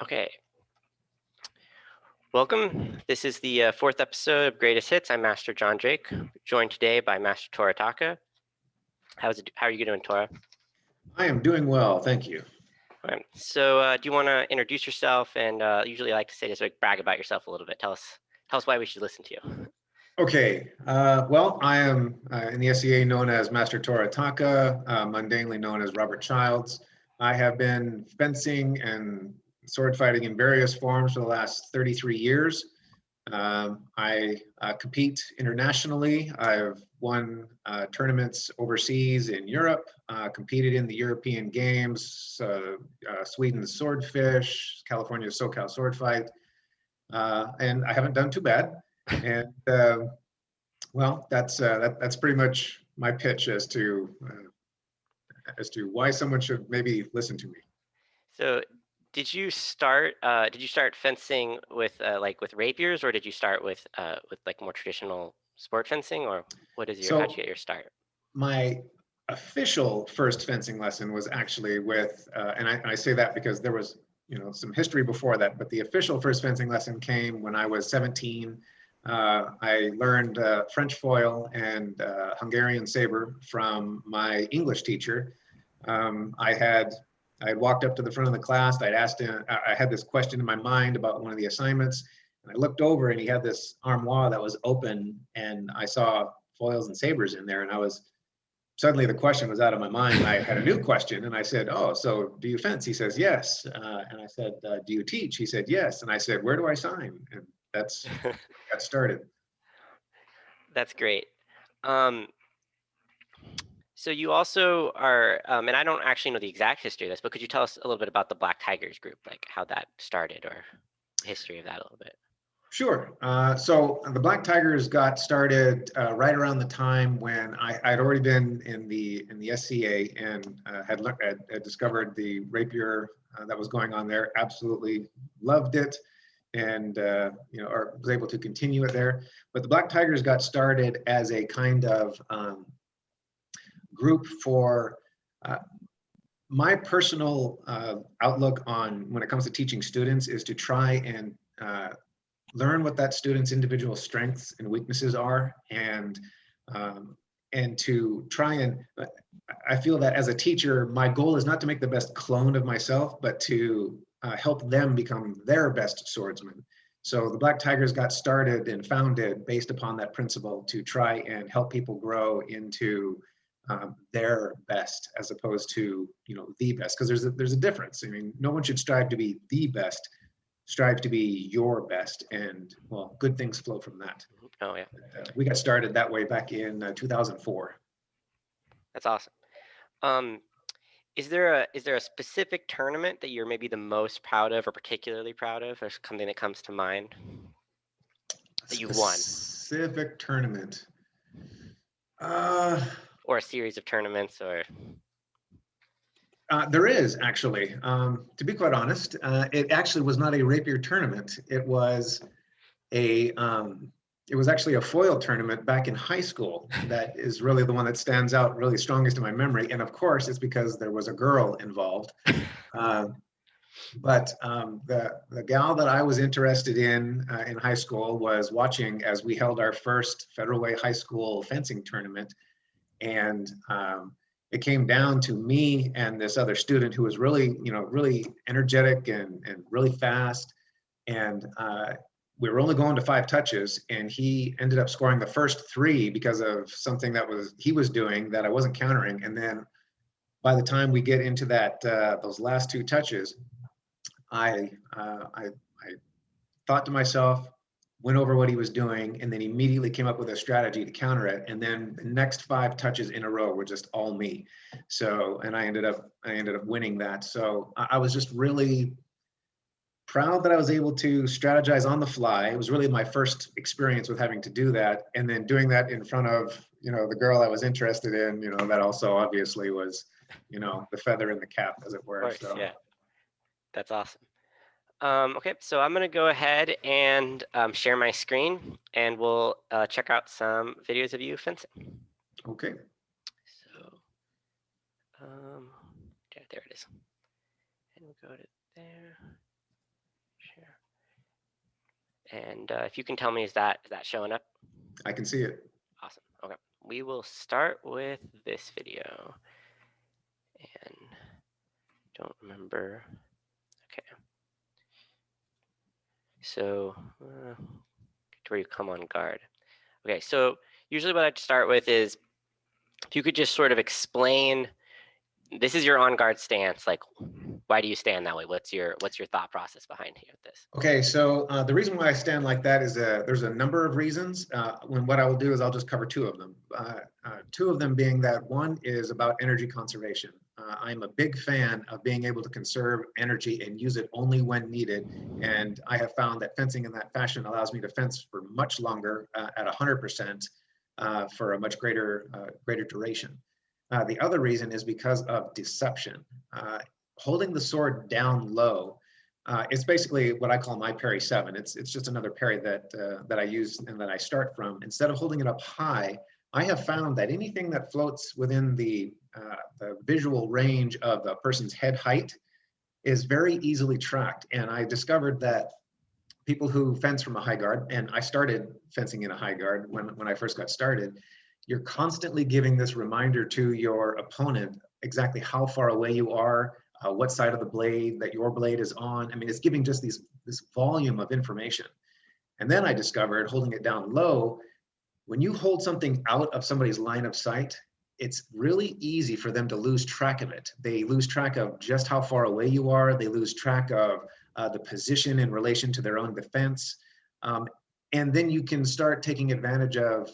Okay, welcome. This is the fourth episode of Greatest Hits. I'm Master John Drake, joined today by Master Tora Taka. How are you doing, Tora? I am doing well, thank you. All right. So, do you want to introduce yourself? And usually, I like to say just like brag about yourself a little bit. Tell us why we should listen to you. Okay, well, I am in the SCA known as Master Tora Taka, mundanely known as Robert Childs. I have been fencing and sword fighting in various forms for the last 33 years. I compete internationally. I've won tournaments overseas in Europe, competed in the European Games, Sweden's Swordfish, California's SoCal Sword Fight, and I haven't done too bad. And well, that's pretty much my pitch as to why someone should maybe listen to me. So, did you start fencing with with rapiers, or did you start with like more traditional sport fencing, or how'd you So get your start? my official first fencing lesson was actually with, and I say that because there was some history before that, but the official first fencing lesson came when I was 17. I learned French foil and Hungarian saber from my English teacher. I had walked up to the front of the class. I'd asked him. I had this question in my mind about one of the assignments, and I looked over, and he had this armoire that was open, and I saw foils and sabers in there, and I was suddenly the question was out of my mind. And I had a new question, and I said, "Oh, so do you fence?" He says, "Yes." And I said, "Do you teach?" He said, "Yes." And I said, "Where do I sign?" And that's got started. That's great. So you also are, and I don't actually know the exact history of this, but could you tell us a little bit about the Black Tigers group, like how that started, or the history of that a little bit? Sure. So the Black Tigers got started right around the time when I'd already been in the SCA and had discovered the Rapier that was going on there. Absolutely loved it, and or was able to continue it there. But the Black Tigers got started as a kind of group for my personal outlook on when it comes to teaching students is to try and learn what that student's individual strengths and weaknesses are, and to try and I feel that as a teacher, my goal is not to make the best clone of myself, but to help them become their best swordsman. So the Black Tigers got started and founded based upon that principle to try and help people grow into their best as opposed to the best, because there's a difference. I mean, no one should strive to be the best. Strive to be your best, and well, good things flow from that. Oh yeah, We got started that way back in 2004. that's awesome. Is there a specific tournament that you're maybe the most proud of, or particularly proud of, or something that comes to mind that you've won? Specific tournament. Or a series of tournaments, or There is actually, to be quite honest, it actually was not a rapier tournament. It was actually a foil tournament back in high school. That is really the one that stands out really strongest in my memory. And of course, it's because there was a girl involved. But the gal that I was interested in high school was watching as we held our first Federal Way High School fencing tournament, and it came down to me and this other student who was really, really energetic and really fast. And we were only going to 5 touches, and he ended up scoring the first 3 because of something that he was doing that I wasn't countering. And then by the time we get into that those last 2 touches, I thought to myself, went over what he was doing, and then immediately came up with a strategy to counter it. And then the next 5 touches in a row were just all me. So, and I ended up winning that. So I was just really proud that I was able to strategize on the fly. It was really my first experience with having to do that, and then doing that in front of the girl I was interested in. That also obviously was the feather in the cap, as it were. of course, So. yeah, that's awesome. Okay, so I'm gonna go ahead and share my screen, and we'll check out some videos of you fencing. Okay. So, yeah, there it is, and we'll go to there. Share. And if you can tell me, is that showing up? I can see it. Awesome. Okay. We will start with this video. And don't remember. Okay. So to where you come on guard. Okay. So usually what I'd start with is if you could just sort of explain, this is your on guard stance. Like, why do you stand that way? What's your thought process behind here with this? Okay, so the reason why I stand like that is there's a number of reasons. What I will do is I'll just cover two of them. Two of them being that one is about energy conservation. I'm a big fan of being able to conserve energy and use it only when needed. And I have found that fencing in that fashion allows me to fence for much longer at 100% for a much greater duration. The other reason is because of deception. Holding the sword down low, it's basically what I call my parry 7. It's just another parry that I use and that I start from. Instead of holding it up high, I have found that anything that floats within the visual range of the person's head height is very easily tracked. And I discovered that people who fence from a high guard, and I started fencing in a high guard when I first got started, you're constantly giving this reminder to your opponent exactly how far away you are, what side of the blade that your blade is on. I mean, it's giving just this volume of information. And then I discovered holding it down low, when you hold something out of somebody's line of sight, it's really easy for them to lose track of it. They lose track of just how far away you are. They lose track of the position in relation to their own defense. And then you can start taking advantage of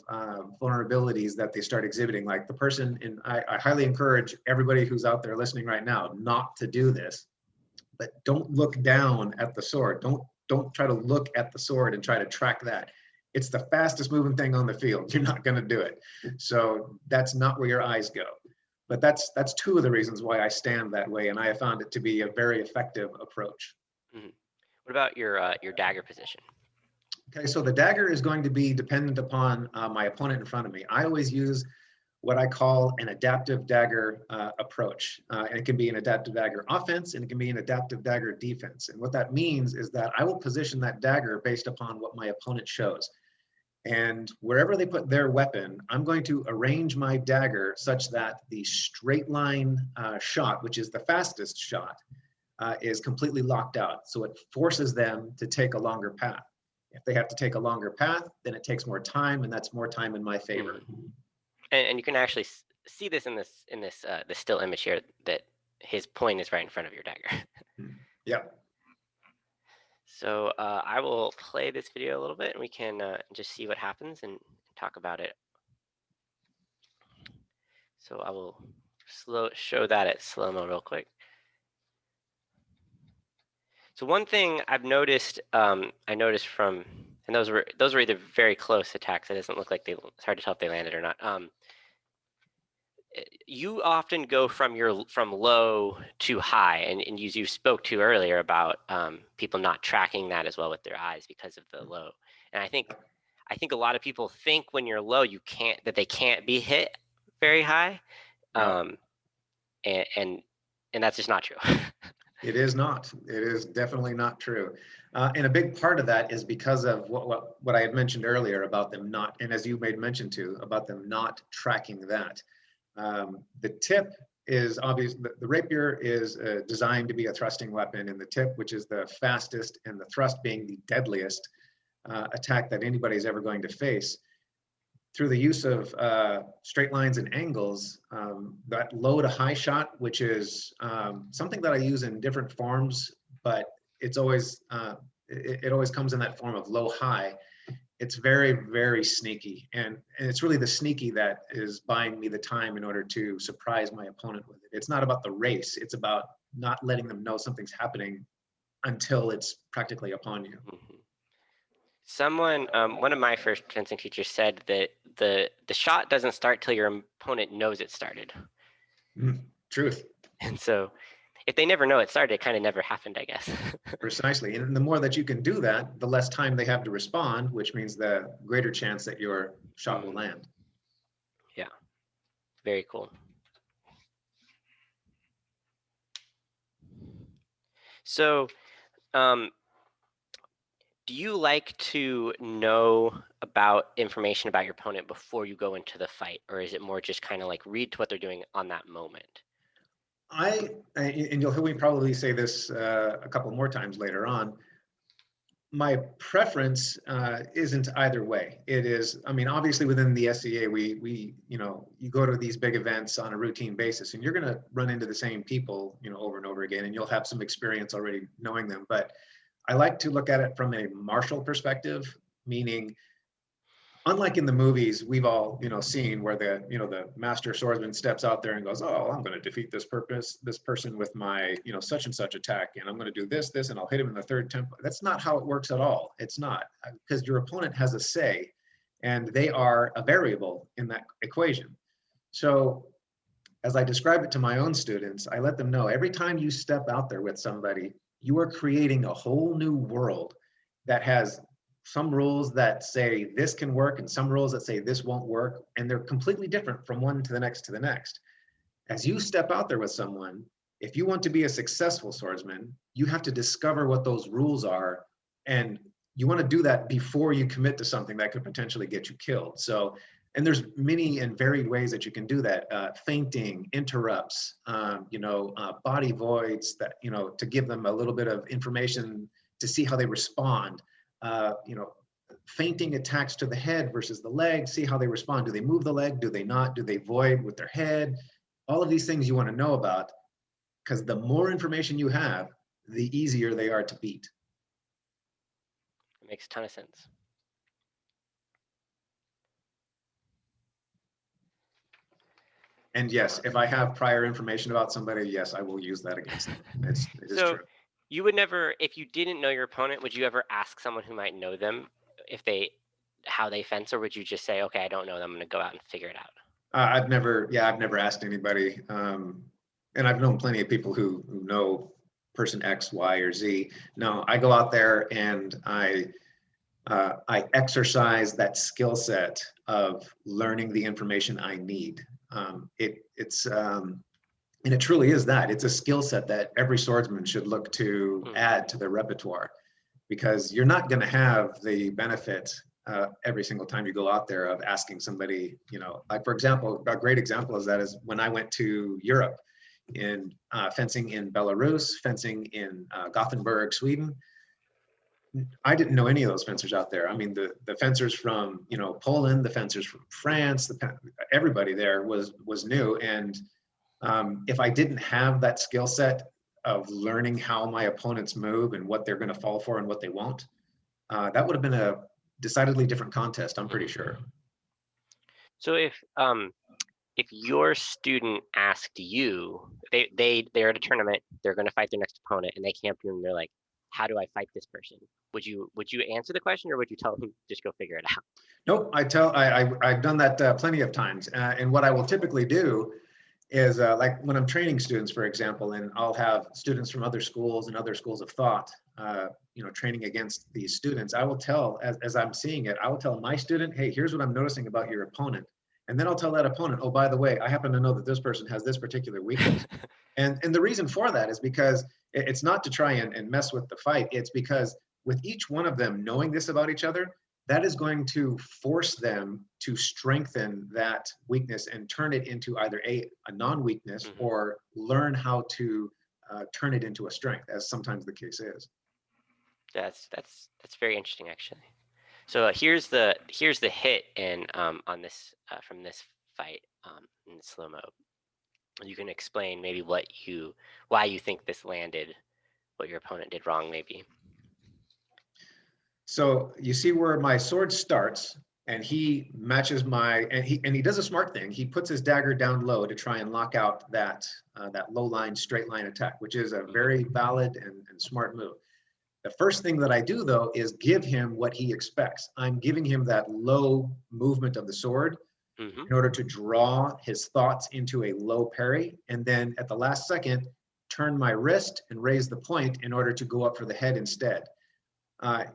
vulnerabilities that they start exhibiting. Like the person, and I highly encourage everybody who's out there listening right now not to do this, but don't look down at the sword. Don't try to look at the sword and try to track that. It's the fastest moving thing on the field. You're not going to do it. So that's not where your eyes go. But that's two of the reasons why I stand that way, and I have found it to be a very effective approach. Mm-hmm. What about your dagger position? Okay, so the dagger is going to be dependent upon my opponent in front of me. I always use what I call an adaptive dagger approach. And it can be an adaptive dagger offense, and it can be an adaptive dagger defense. And what that means is that I will position that dagger based upon what my opponent shows. And wherever they put their weapon, I'm going to arrange my dagger such that the straight line shot, which is the fastest shot, is completely locked out. So it forces them to take a longer path. If they have to take a longer path, then it takes more time, and that's more time in my favor. Mm-hmm. And you can actually see this in this the still image here, that his point is right in front of your dagger. Yep. So I will play this video a little bit, and we can just see what happens and talk about it. So I will show that at slow-mo real quick. So one thing I've noticed, I noticed from, and those were either very close attacks. It doesn't look like it's hard to tell if they landed or not. You often go from low to high, and you spoke to earlier about people not tracking that as well with their eyes because of the low. And I think a lot of people think when you're low, they can't be hit very high, and that's just not true. It is not. It is definitely not true. And a big part of that is because of what I had mentioned earlier about them not, and as you made mention to, about them not tracking that. The tip is obvious. The rapier is designed to be a thrusting weapon, and the tip, which is the fastest, and the thrust being the deadliest attack that anybody's ever going to face. Through the use of straight lines and angles, that low to high shot, which is something that I use in different forms, but it's always it always comes in that form of low high. It's very, very sneaky, and it's really the sneaky that is buying me the time in order to surprise my opponent with it. It's not about the race. It's about not letting them know something's happening until it's practically upon you. Mm-hmm. Someone, one of my first fencing teachers said that the shot doesn't start till your opponent knows it started. Truth. And so if they never know it started, it kind of never happened, I guess. Precisely. And the more that you can do that, the less time they have to respond, which means the greater chance that your shot will land. Yeah, very cool. So do you like to know about information about your opponent before you go into the fight, or is it more just kind of like read to what they're doing on that moment? And you'll hear me probably say this a couple more times later on. My preference isn't either way. It is, I mean, obviously within the SCA, you go to these big events on a routine basis, and you're going to run into the same people, over and over again, and you'll have some experience already knowing them. But I like to look at it from a martial perspective, meaning, unlike in the movies we've all seen where the master swordsman steps out there and goes, oh, I'm going to defeat this person with my such and such attack, and I'm going to do this and I'll hit him in the third tempo. That's not how it works at all. It's not, because your opponent has a say and they are a variable in that equation. So as I describe it to my own students, I let them know every time you step out there with somebody, you are creating a whole new world that has some rules that say this can work and some rules that say this won't work, and they're completely different from one to the next to the next. As you step out there with someone, if you want to be a successful swordsman, you have to discover what those rules are, and you want to do that before you commit to something that could potentially get you killed. So, and there's many and varied ways that you can do that. Feinting, interrupts, body voids, that to give them a little bit of information to see how they respond. Feinting attacks to the head versus the leg, see how they respond. Do they move the leg? Do they not? Do they void with their head? All of these things you want to know about, because the more information you have, the easier they are to beat. It makes a ton of sense. And yes, if I have prior information about somebody, yes, I will use that against them. It is So true. you would never, if you didn't know your opponent, would you ever ask someone who might know them how they fence, or would you just say, okay, I don't know them, I'm going to go out and figure it out? I've never asked anybody. And I've known plenty of people who know person X, Y, or Z. No, I go out there and I exercise that skill set of learning the information I need. And it truly is that. It's a skill set that every swordsman should look to add to their repertoire, because you're not going to have the benefit every single time you go out there of asking somebody, like, for example, a great example is when I went to Europe in fencing in Belarus, fencing in Gothenburg, Sweden. I didn't know any of those fencers out there. I mean, the fencers from Poland, the fencers from France, everybody there was new. And if I didn't have that skill set of learning how my opponents move and what they're going to fall for and what they won't, that would have been a decidedly different contest, I'm pretty sure. So if your student asked you, they're at a tournament, they're going to fight their next opponent, and they came up to you and they're like, how do I fight this person? Would you answer the question, or would you tell them just go figure it out? Nope, I've done that plenty of times. And what I will typically do is like when I'm training students, for example, and I'll have students from other schools and other schools of thought, training against these students, I will tell, as I'm seeing it, I will tell my student, hey, here's what I'm noticing about your opponent. And then I'll tell that opponent, oh, by the way, I happen to know that this person has this particular weakness. And the reason for that is because it's not to try and mess with the fight. It's because with each one of them knowing this about each other, that is going to force them to strengthen that weakness and turn it into either a non-weakness or learn how to turn it into a strength, as sometimes the case is. That's very interesting, actually. So here's the hit in on this from this fight in slow mo. You can explain maybe why you think this landed, what your opponent did wrong, maybe. So you see where my sword starts, and he matches and he does a smart thing. He puts his dagger down low to try and lock out that low line, straight line attack, which is a very valid and smart move. The first thing that I do, though, is give him what he expects. I'm giving him that low movement of the sword in order to draw his thoughts into a low parry, and then at the last second, turn my wrist and raise the point in order to go up for the head instead.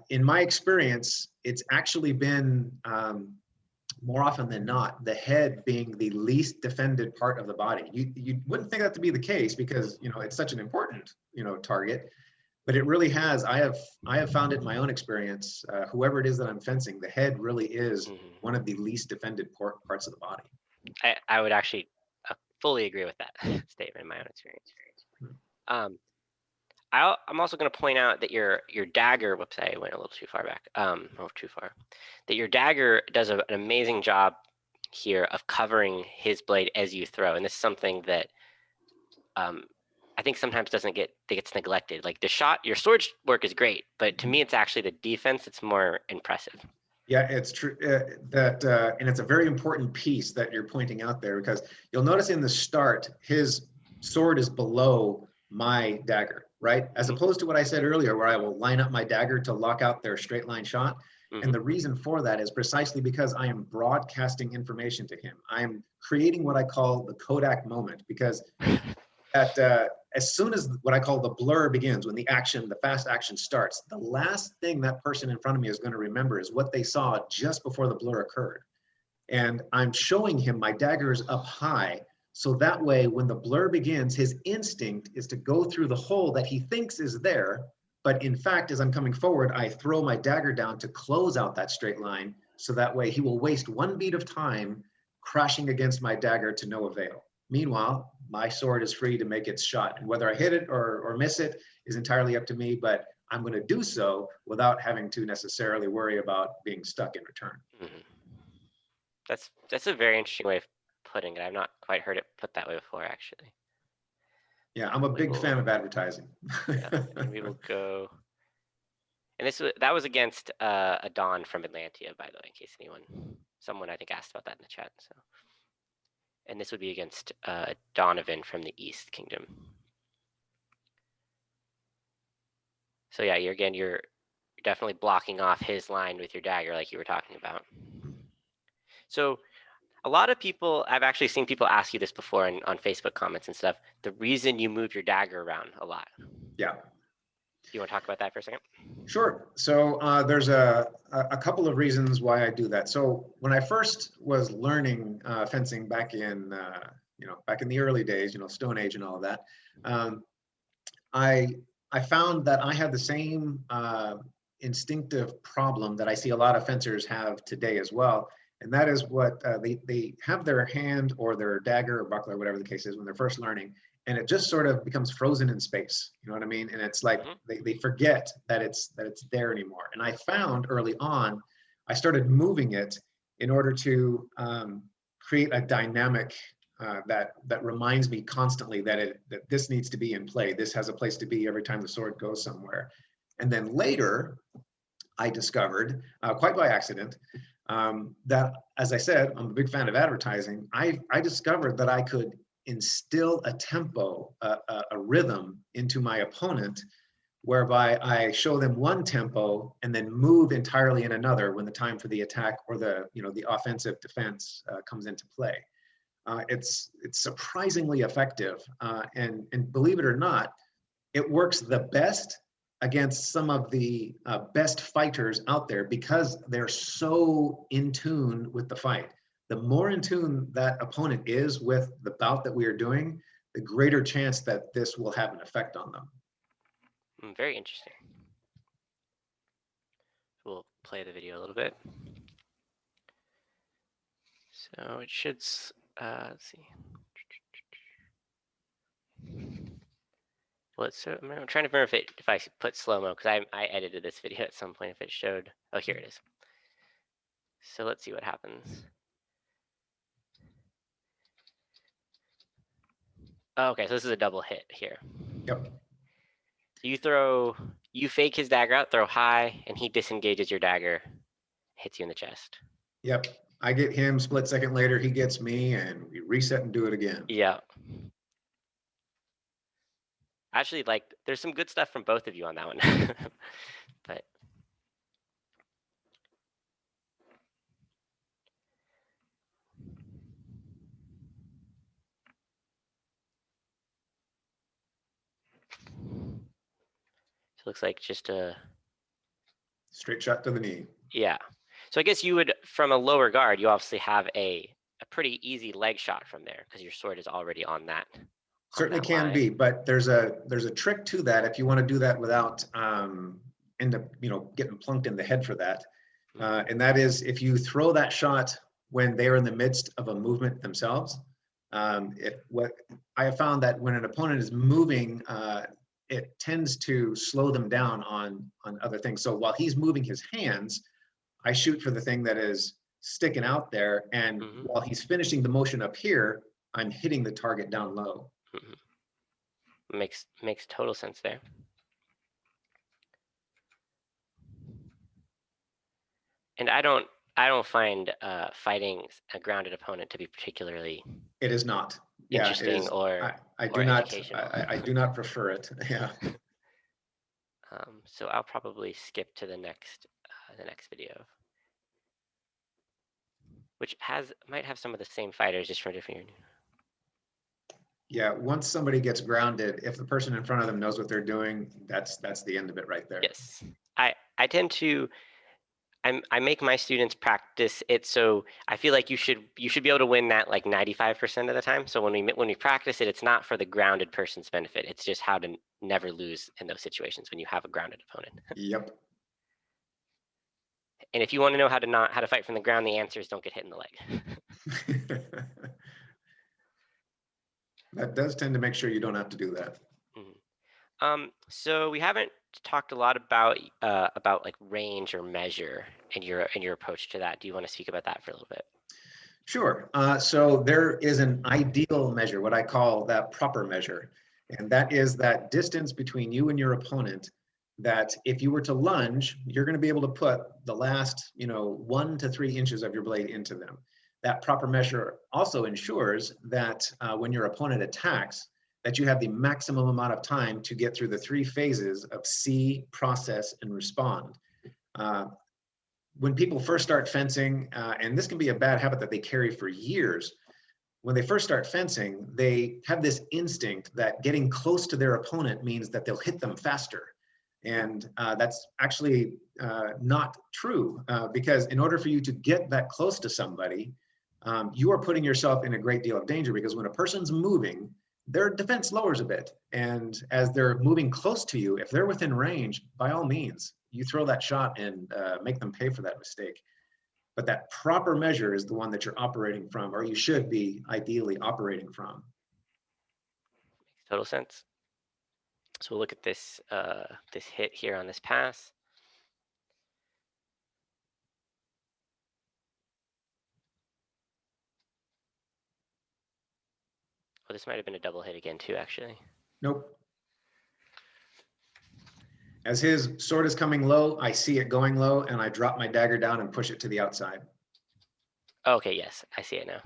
In my experience, it's actually been more often than not, the head being the least defended part of the body. You wouldn't think that to be the case because it's such an important target, But it really has. I have found it in my own experience. Whoever it is that I'm fencing, the head really is one of the least defended parts of the body. I would actually fully agree with that statement in my own experience. I'm also going to point out that your dagger. Whoops, I went a little too far back. Too far. That your dagger does an amazing job here of covering his blade as you throw, and this is something that I think sometimes gets neglected. Like the shot, your sword work is great, but to me, it's actually the defense that's more impressive. Yeah, it's true and it's a very important piece that you're pointing out there, because you'll notice in the start, his sword is below my dagger, right? As opposed to what I said earlier, where I will line up my dagger to lock out their straight line shot. And the reason for that is precisely because I am broadcasting information to him. I am creating what I call the Kodak moment, because as soon as what I call the blur begins, when the fast action starts, the last thing that person in front of me is going to remember is what they saw just before the blur occurred. And I'm showing him my dagger is up high, so that way when the blur begins, his instinct is to go through the hole that he thinks is there. But in fact, as I'm coming forward, I throw my dagger down to close out that straight line, so that way he will waste one beat of time crashing against my dagger to no avail. Meanwhile, my sword is free to make its shot, and whether I hit it or miss it is entirely up to me, but I'm going to do so without having to necessarily worry about being stuck in return. That's a very interesting way of putting it. I've not quite heard it put that way before, actually. Yeah, I'm a big fan of advertising. Yeah, and we will go. And that was against a Don from Atlantia, by the way, in case someone I think asked about that in the chat. So, and this would be against Donovan from the East Kingdom. So yeah, you're definitely blocking off his line with your dagger, like you were talking about. So a lot of people, I've actually seen people ask you this before on Facebook comments and stuff, the reason you move your dagger around a lot. Yeah. Do you want to talk about that for a second? Sure. So there's a couple of reasons why I do that. So when I first was learning fencing back in the early days, Stone Age and all of that, I found that I had the same instinctive problem that I see a lot of fencers have today as well. And that is what they have their hand or their dagger or buckler, whatever the case is, when they're first learning, and it just sort of becomes frozen in space. You know what I mean? And it's like they forget that it's there anymore. And I found early on, I started moving it in order to create a dynamic that reminds me constantly that this needs to be in play. This has a place to be every time the sword goes somewhere. And then later, I discovered, quite by accident, that, as I said, I'm a big fan of advertising. I discovered that I could instill a tempo, a rhythm into my opponent, whereby I show them one tempo and then move entirely in another when the time for the attack or the offensive defense comes into play. It's surprisingly effective, and believe it or not, it works the best against some of the best fighters out there, because they're so in tune with the fight. The more in tune that opponent is with the bout that we are doing, the greater chance that this will have an effect on them. Very interesting. We'll play the video a little bit. So it should, let's see. Well, I'm trying to remember if I put slow-mo, because I edited this video at some point, if it showed. Oh, here it is. So let's see what happens. Oh, okay, so this is a double hit here. Yep. You fake his dagger out, throw high, and he disengages your dagger, hits you in the chest. Yep. I get him, split second later, he gets me, and we reset and do it again. Yeah. Actually, there's some good stuff from both of you on that one. But it looks like just a straight shot to the knee. Yeah. So I guess you would, from a lower guard, you obviously have a pretty easy leg shot from there, because your sword is already on that Certainly that can line? be, but there's a trick to that if you want to do that without end up getting plunked in the head for that. And that is if you throw that shot when they are in the midst of a movement themselves. What I have found that when an opponent is moving, it tends to slow them down on other things. So while he's moving his hands, I shoot for the thing that is sticking out there, and while he's finishing the motion up here, I'm hitting the target down low. Makes total sense there. And I don't find fighting a grounded opponent to be particularly It is not. interesting Yeah, or I do or not. educational. I do not prefer it. Yeah. So I'll probably skip to the next video, which might have some of the same fighters, just from different. Yeah. Once somebody gets grounded, if the person in front of them knows what they're doing, that's the end of it right there. Yes, I tend to. I make my students practice it, so I feel like you should be able to win that like 95% of the time. So when we practice it, it's not for the grounded person's benefit. It's just how to never lose in those situations when you have a grounded opponent. Yep. And if you want to know how to fight from the ground, the answer is don't get hit in the leg. That does tend to make sure you don't have to do that. So we haven't talked a lot about like range or measure in your approach to that. Do you want to speak about that for a little bit? Sure. So there is an ideal measure, what I call that proper measure, and that is that distance between you and your opponent, that if you were to lunge, you're going to be able to put the last 1 to 3 inches of your blade into them. That proper measure also ensures that when your opponent attacks, that you have the maximum amount of time to get through the 3 phases of see, process, and respond. When people first start fencing, and this can be a bad habit that they carry for years, when they first start fencing, they have this instinct that getting close to their opponent means that they'll hit them faster. And that's actually not true, because in order for you to get that close to somebody, you are putting yourself in a great deal of danger, because when a person's moving, their defense lowers a bit. And as they're moving close to you, if they're within range, by all means, you throw that shot and make them pay for that mistake. But that proper measure is the one that you're operating from, or you should be ideally operating from. Makes total sense. So we'll look at this this hit here on this pass. Oh, this might have been a double hit again too, actually. Nope. As his sword is coming low, I see it going low, and I drop my dagger down and push it to the outside. Okay, yes, I see it now.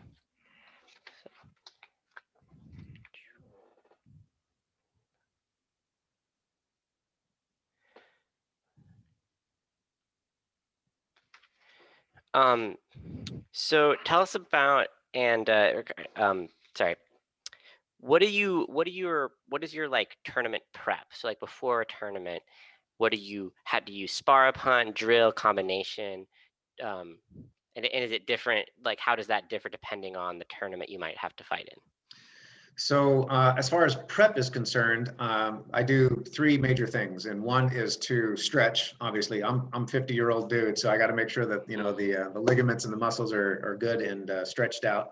So tell us about, and sorry, what is your like tournament prep? So like before a tournament, how do you spar up, hunt, drill, combination? And is it different? Like, how does that differ depending on the tournament you might have to fight in? So as far as prep is concerned, I do 3 major things, and one is to stretch. Obviously, I'm 50-year-old dude, so I got to make sure that the ligaments and the muscles are good and stretched out.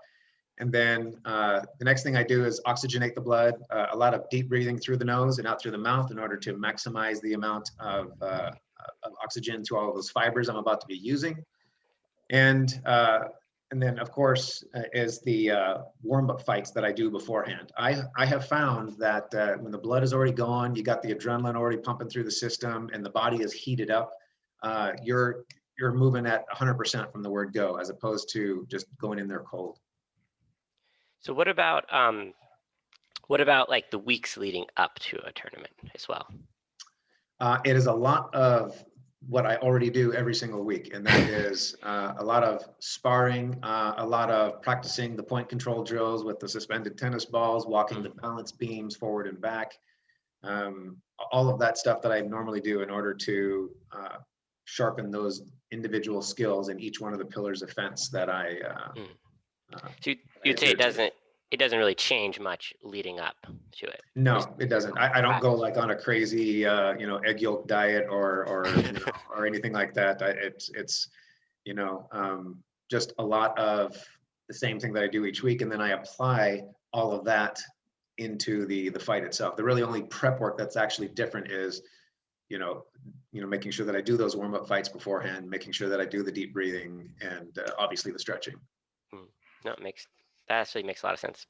And then the next thing I do is oxygenate the blood, a lot of deep breathing through the nose and out through the mouth in order to maximize the amount of oxygen to all of those fibers I'm about to be using. And then, of course, is the warm-up fights that I do beforehand. I have found that when the blood is already gone, you got the adrenaline already pumping through the system, and the body is heated up, you're moving at 100% from the word go, as opposed to just going in there cold. So what about like the weeks leading up to a tournament as well? It is a lot of what I already do every single week, and that is a lot of sparring, a lot of practicing the point control drills with the suspended tennis balls, walking the balance beams forward and back, all of that stuff that I normally do in order to sharpen those individual skills in each one of the pillars of fence that I So you'd say it it doesn't really change much leading up to it. No, it doesn't. I don't go like on a crazy, egg yolk diet or or anything like that. It's just a lot of the same thing that I do each week, and then I apply all of that into the fight itself. The really only prep work that's actually different is, making sure that I do those warm up fights beforehand, making sure that I do the deep breathing, and obviously the stretching. No, that actually makes a lot of sense.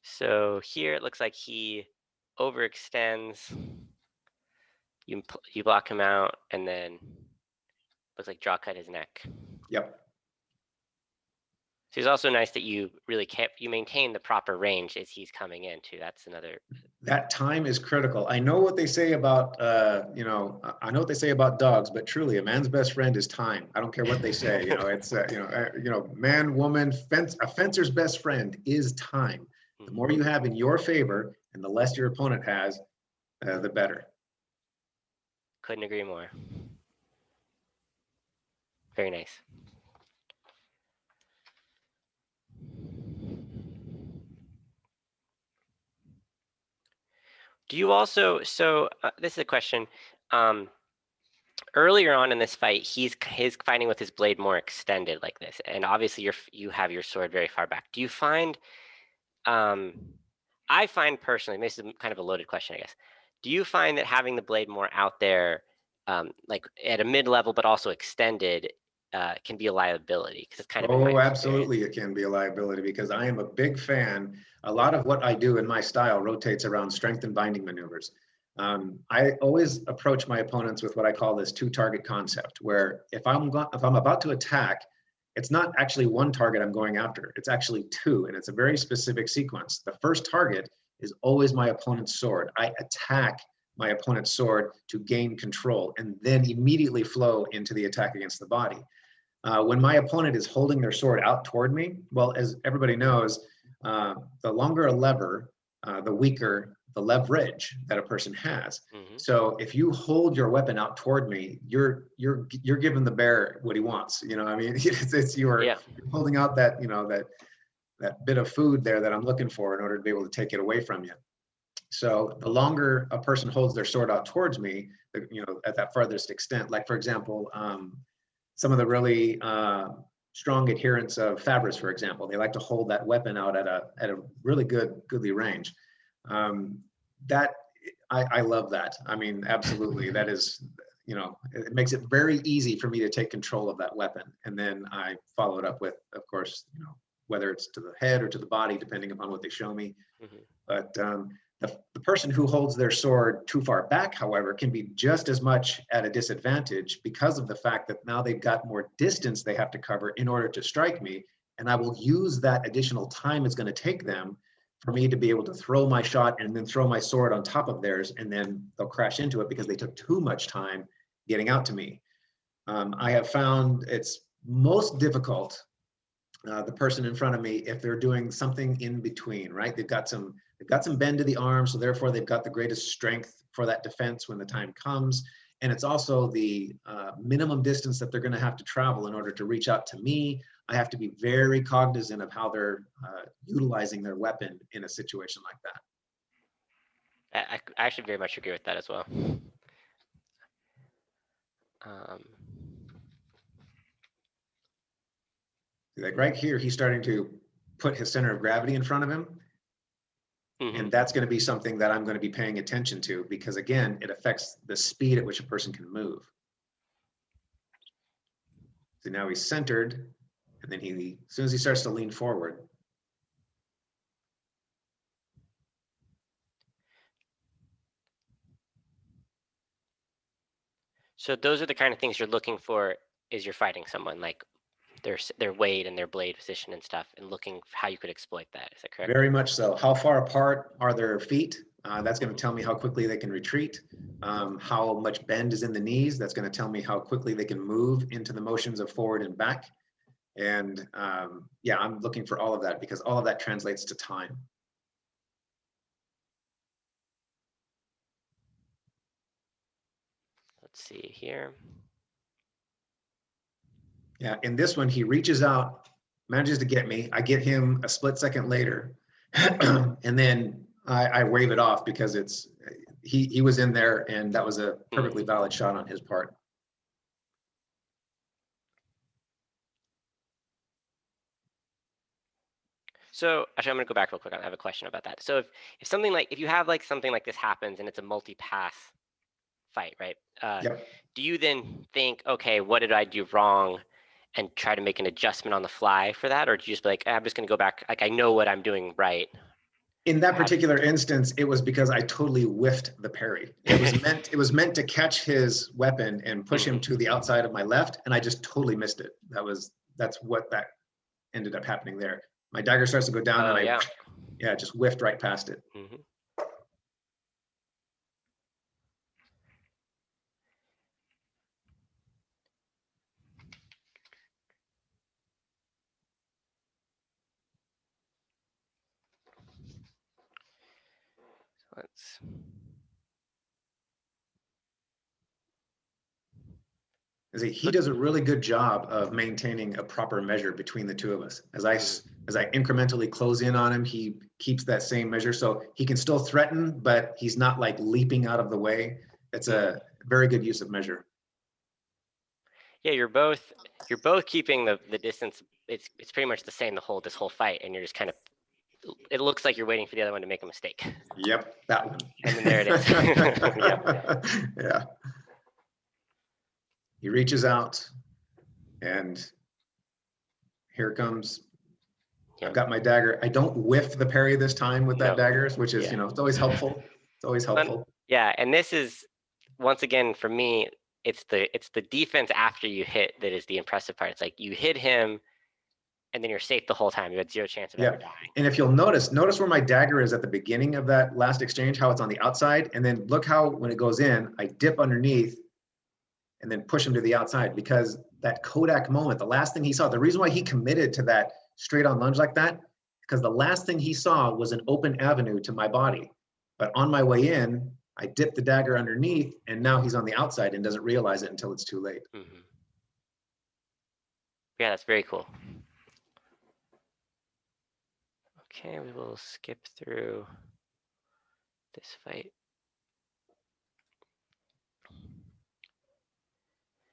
So here it looks like he overextends. You block him out, and then looks like draw cut his neck. Yep. So it's also nice that you really you maintain the proper range as he's coming in too. That's another. That time is critical. I know what they say about, I know what they say about dogs, but truly, a man's best friend is time. I don't care what they say. It's man, woman, a fencer's best friend is time. The more you have in your favor, and the less your opponent has, the better. Couldn't agree more. Very nice. Do you also, so this is a question. Earlier on in this fight, he's fighting with his blade more extended like this, and obviously you have your sword very far back. Do you find, I find personally, this is kind of a loaded question, I guess. Do you find that having the blade more out there, like at a mid-level but also extended, can be a liability? Because it's kind of been my absolutely, it can be a liability, because I am a big fan. A lot of what I do in my style rotates around strength and binding maneuvers. I always approach my opponents with what I call this two-target concept, where if I'm about to attack, it's not actually one target I'm going after. It's actually two, and it's a very specific sequence. The first target is always my opponent's sword. I attack my opponent's sword to gain control, and then immediately flow into the attack against the body. When my opponent is holding their sword out toward me, well, as everybody knows, the longer a lever, the weaker the leverage that a person has. So if you hold your weapon out toward me, you're giving the bear what he wants. You're holding out that that bit of food there that I'm looking for in order to be able to take it away from you. So the longer a person holds their sword out towards me, at that farthest extent, like for example, some of the really strong adherents of Fabris, for example, they like to hold that weapon out at a really goodly range. I love that. I mean, absolutely. That is, it makes it very easy for me to take control of that weapon. And then I follow it up with, of course, whether it's to the head or to the body, depending upon what they show me. But the person who holds their sword too far back, however, can be just as much at a disadvantage because of the fact that now they've got more distance they have to cover in order to strike me. And I will use that additional time it's going to take them for me to be able to throw my shot and then throw my sword on top of theirs, and then they'll crash into it because they took too much time getting out to me. I have found it's most difficult, the person in front of me, if they're doing something in between, right? They've got some bend to the arm, so therefore they've got the greatest strength for that defense when the time comes. And it's also the minimum distance that they're going to have to travel in order to reach out to me. I have to be very cognizant of how they're utilizing their weapon in a situation like that. I actually very much agree with that as well. Like right here, he's starting to put his center of gravity in front of him. And that's going to be something that I'm going to be paying attention to, because again, it affects the speed at which a person can move. So now he's centered, and then as soon as he starts to lean forward. So those are the kind of things you're looking for as you're fighting someone, like their weight and their blade position and stuff, and looking how you could exploit that. Is that correct? Very much so. How far apart are their feet? That's going to tell me how quickly they can retreat. How much bend is in the knees? That's going to tell me how quickly they can move into the motions of forward and back. And yeah, I'm looking for all of that, because all of that translates to time. Let's see here. Yeah, in this one, he reaches out manages to get me. I get him a split second later, and then I wave it off because he was in there, and that was a perfectly valid shot on his part. So actually, I'm gonna go back real quick. I have a question about that. So if something like, if you have like something like this happens and it's a multi-pass fight, right? Yep. Do you then think, okay, what did I do wrong, and try to make an adjustment on the fly for that, or do you just be like, I'm just gonna go back, like I know what I'm doing right? In that particular instance, it was because I totally whiffed the parry. It was meant to catch his weapon and push him to the outside of my left, and I just totally missed it. That's what that ended up happening there. My dagger starts to go down, and I just whiffed right past it. Let's. He does a really good job of maintaining a proper measure between the two of us. As I incrementally close in on him, he keeps that same measure, so he can still threaten, but he's not like leaping out of the way. It's a very good use of measure. Yeah, you're both keeping the distance. It's pretty much the same this whole fight, and you're just kind of. It looks like you're waiting for the other one to make a mistake. Yep, that one. And then there it is. Yep. Yeah. He reaches out, and here comes. I've got my dagger. I don't whiff the parry this time with that dagger, which is, it's always helpful. It's always helpful. Yeah, and this is, once again, for me, it's the defense after you hit that is the impressive part. It's like you hit him, and then you're safe the whole time. You had zero chance of ever dying. And if you'll notice where my dagger is at the beginning of that last exchange, how it's on the outside, and then look how when it goes in, I dip underneath and then push him to the outside, because that Kodak moment, the last thing he saw, the reason why he committed to that straight on lunge like that, because the last thing he saw was an open avenue to my body. But on my way in, I dipped the dagger underneath, and now he's on the outside and doesn't realize it until it's too late. Yeah, that's very cool. Okay, we will skip through this fight.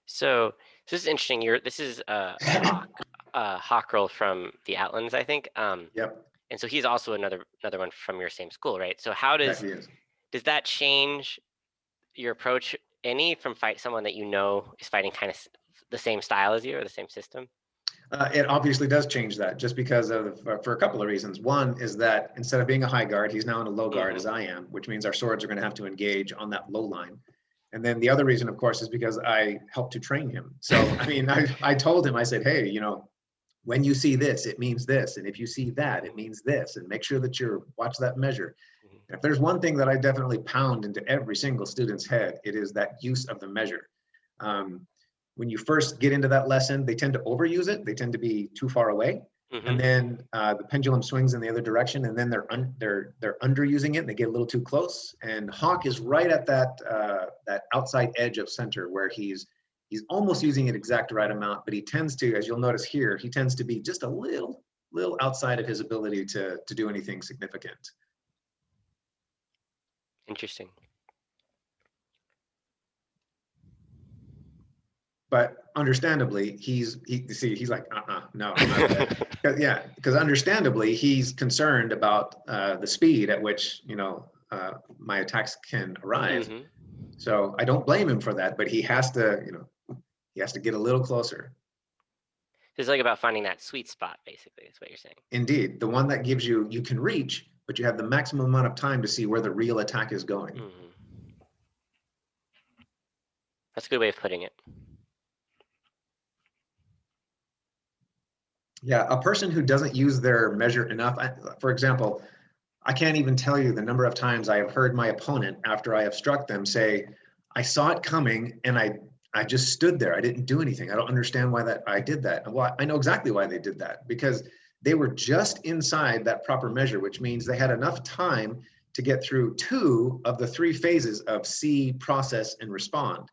So this is interesting. This is Hawk Girl from the Outlands, I think. Yep. And so he's also another one from your same school, right? So how does that change your approach any from someone that you know is fighting kind of the same style as you or the same system? It obviously does change that, just because for a couple of reasons. One is that instead of being a high guard, he's now in a low guard as I am, which means our swords are going to have to engage on that low line. And then the other reason, of course, is because I helped to train him. So, I mean, I told him, I said, hey, when you see this, it means this. And if you see that, it means this. And make sure that watch that measure. And if there's one thing that I definitely pound into every single student's head, it is that use of the measure. When you first get into that lesson, they tend to overuse it. They tend to be too far away. And then the pendulum swings in the other direction, and then they're underusing it, and they get a little too close. And Hawk is right at that outside edge of center, where he's almost using it exact right amount, but he tends to, as you'll notice here, he tends to be just a little outside of his ability to do anything significant. Interesting. But understandably, he's like, no. Yeah, because understandably, he's concerned about the speed at which, my attacks can arrive. So I don't blame him for that, but he has to get a little closer. It's like about finding that sweet spot, basically, is what you're saying. Indeed, the one that gives you can reach, but you have the maximum amount of time to see where the real attack is going. That's a good way of putting it. Yeah, a person who doesn't use their measure enough, for example, I can't even tell you the number of times I have heard my opponent, after I have struck them, say, I saw it coming and I just stood there. I didn't do anything. I don't understand why I did that. Well, I know exactly why they did that, because they were just inside that proper measure, which means they had enough time to get through 2 of the 3 phases of see, process, and respond.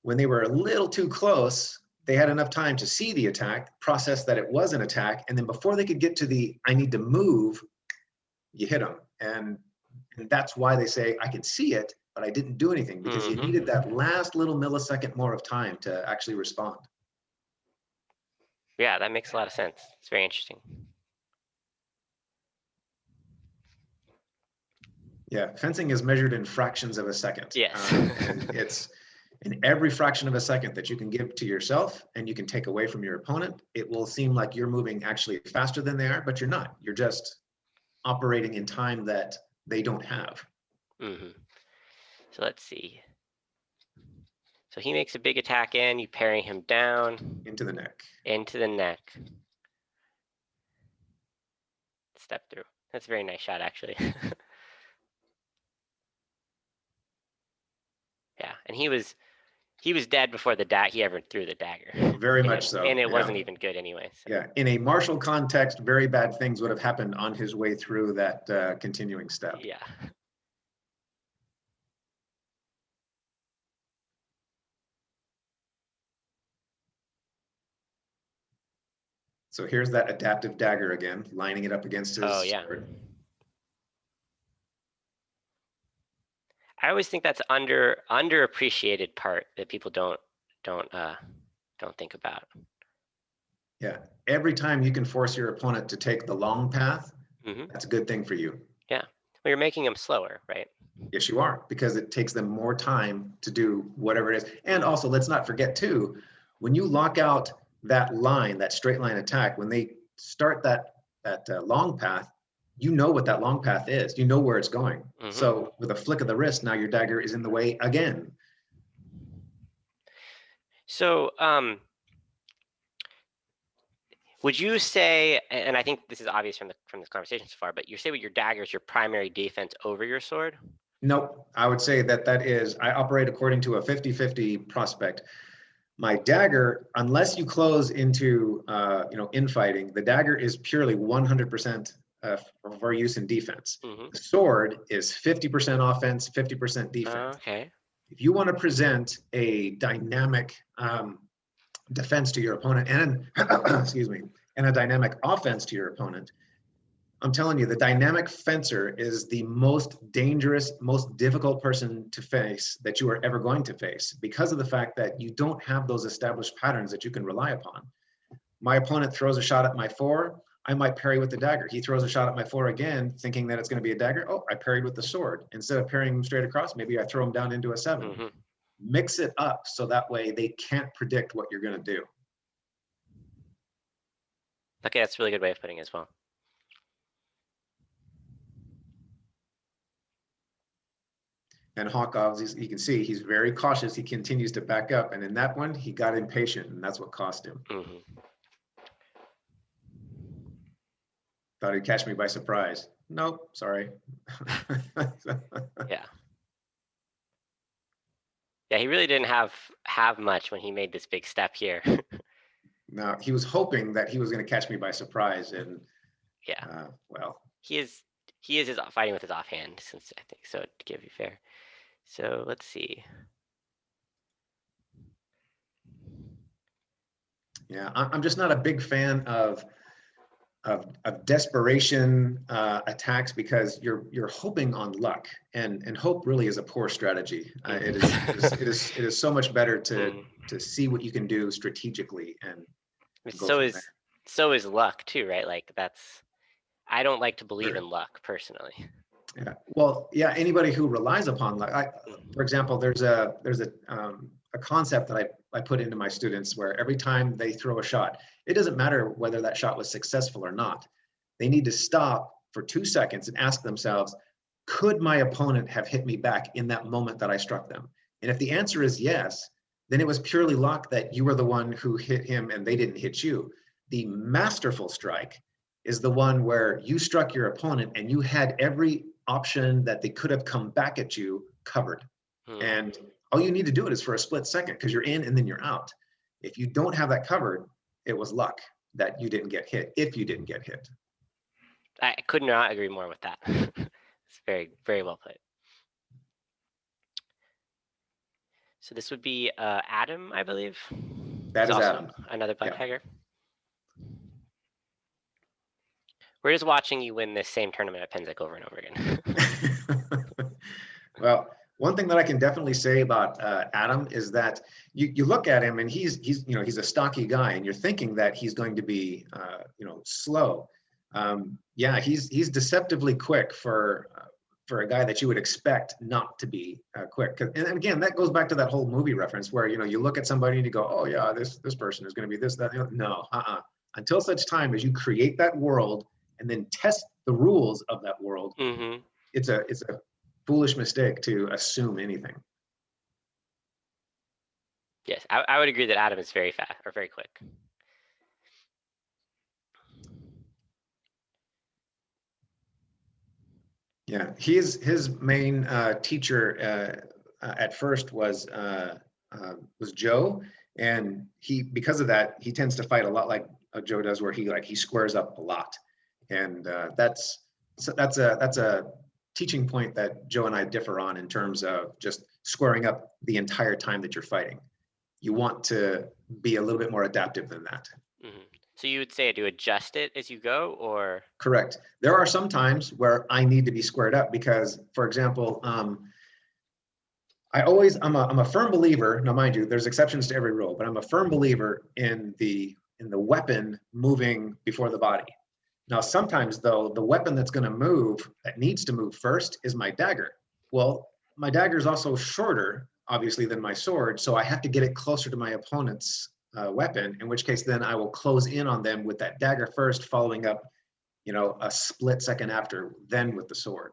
When they were a little too close, they had enough time to see the attack, process that it was an attack, and then before they could get to the I need to move, you hit them. And that's why they say I can see it, but I didn't do anything, because you needed that last little millisecond more of time to actually respond. Yeah, that makes a lot of sense. It's very interesting. Yeah, fencing is measured in fractions of a second. Yes. And it's in every fraction of a second that you can give to yourself and you can take away from your opponent, it will seem like you're moving actually faster than they are, but you're not. You're just operating in time that they don't have. So let's see. So he makes a big attack in, you parry him down. Into the neck. Into the neck. Step through. That's a very nice shot, actually. Yeah, and he was dead before he ever threw the dagger. Very much so. And it wasn't even good anyway. So. Yeah, in a martial context, very bad things would have happened on his way through that continuing step. Yeah. So here's that adaptive dagger again, lining it up against his sword. I always think that's underappreciated part that people don't think about. Yeah, every time you can force your opponent to take the long path, that's a good thing for you. Yeah, well, you're making them slower, right? Yes, you are, because it takes them more time to do whatever it is. And also, let's not forget too, when you lock out that line, that straight line attack, when they start that long path, you know what that long path is. You know where it's going. So with a flick of the wrist, now your dagger is in the way again. So would you say, and I think this is obvious from this conversation so far, but you say with your dagger is your primary defense over your sword? Nope, I would say that is, I operate according to a 50-50 prospect. My dagger, unless you close into infighting, the dagger is purely 100% for use in defense. The sword is 50% offense, 50% defense. Okay. If you want to present a dynamic defense to your opponent and excuse me, and a dynamic offense to your opponent, I'm telling you, the dynamic fencer is the most dangerous, most difficult person to face that you are ever going to face, because of the fact that you don't have those established patterns that you can rely upon. My opponent throws a shot at my 4, I might parry with the dagger. He throws a shot at my 4 again, thinking that it's going to be a dagger. Oh, I parried with the sword. Instead of parrying him straight across, maybe I throw him down into a 7. Mix it up so that way they can't predict what you're going to do. Okay, that's a really good way of putting it as well. And Hawkov, you can see he's very cautious. He continues to back up. And in that one, he got impatient, and that's what cost him. Thought he'd catch me by surprise. Nope, sorry. Yeah. Yeah, he really didn't have much when he made this big step here. No, he was hoping that he was going to catch me by surprise. And yeah, well. He is fighting with his offhand, since I think so, to give you fair. So let's see. Yeah, I'm just not a big fan of desperation attacks, because you're hoping on luck, and hope really is a poor strategy. It is so much better to see what you can do strategically, and so is luck too, right? Like I don't like to believe in luck personally. Yeah. Well, yeah. Anybody who relies upon luck, for example, there's a concept that I put into my students, where every time they throw a shot, it doesn't matter whether that shot was successful or not. They need to stop for 2 seconds and ask themselves, could my opponent have hit me back in that moment that I struck them? And if the answer is yes, then it was purely luck that you were the one who hit him and they didn't hit you. The masterful strike is the one where you struck your opponent and you had every option that they could have come back at you covered. And all you need to do it is for a split second, because you're in and then you're out. If you don't have that covered, it was luck that you didn't get hit, if you didn't get hit. I could not agree more with that. It's very, very well put. So this would be Adam, I believe. That He's is also Adam. another butt Yeah. hugger. We're just watching you win this same tournament at Pennsic over and over again. Well, one thing that I can definitely say about Adam is that you look at him and he's a stocky guy, and you're thinking that he's going to be slow. Yeah, he's deceptively quick for a guy that you would expect not to be quick. And again, that goes back to that whole movie reference where you look at somebody and you go, oh yeah, this person is going to be this, that. No, until such time as you create that world and then test the rules of that world, Mm-hmm. it's a foolish mistake to assume anything. Yes, I would agree that Adam is very fast or very quick. Yeah, his main teacher at first was Joe, and because of that he tends to fight a lot like Joe does, where he squares up a lot, and that's a teaching point that Joe and I differ on in terms of just squaring up the entire time that you're fighting. You want to be a little bit more adaptive than that. Mm-hmm. So you would say to adjust it as you go, or? Correct. There are some times where I need to be squared up because, for example, I'm a firm believer. Now, mind you, there's exceptions to every rule, but I'm a firm believer in the weapon moving before the body. Now, sometimes though, the weapon that's going to move, that needs to move first, is my dagger. Well, my dagger is also shorter, obviously, than my sword, so I have to get it closer to my opponent's weapon. In which case, then I will close in on them with that dagger first, following up, a split second after, then with the sword.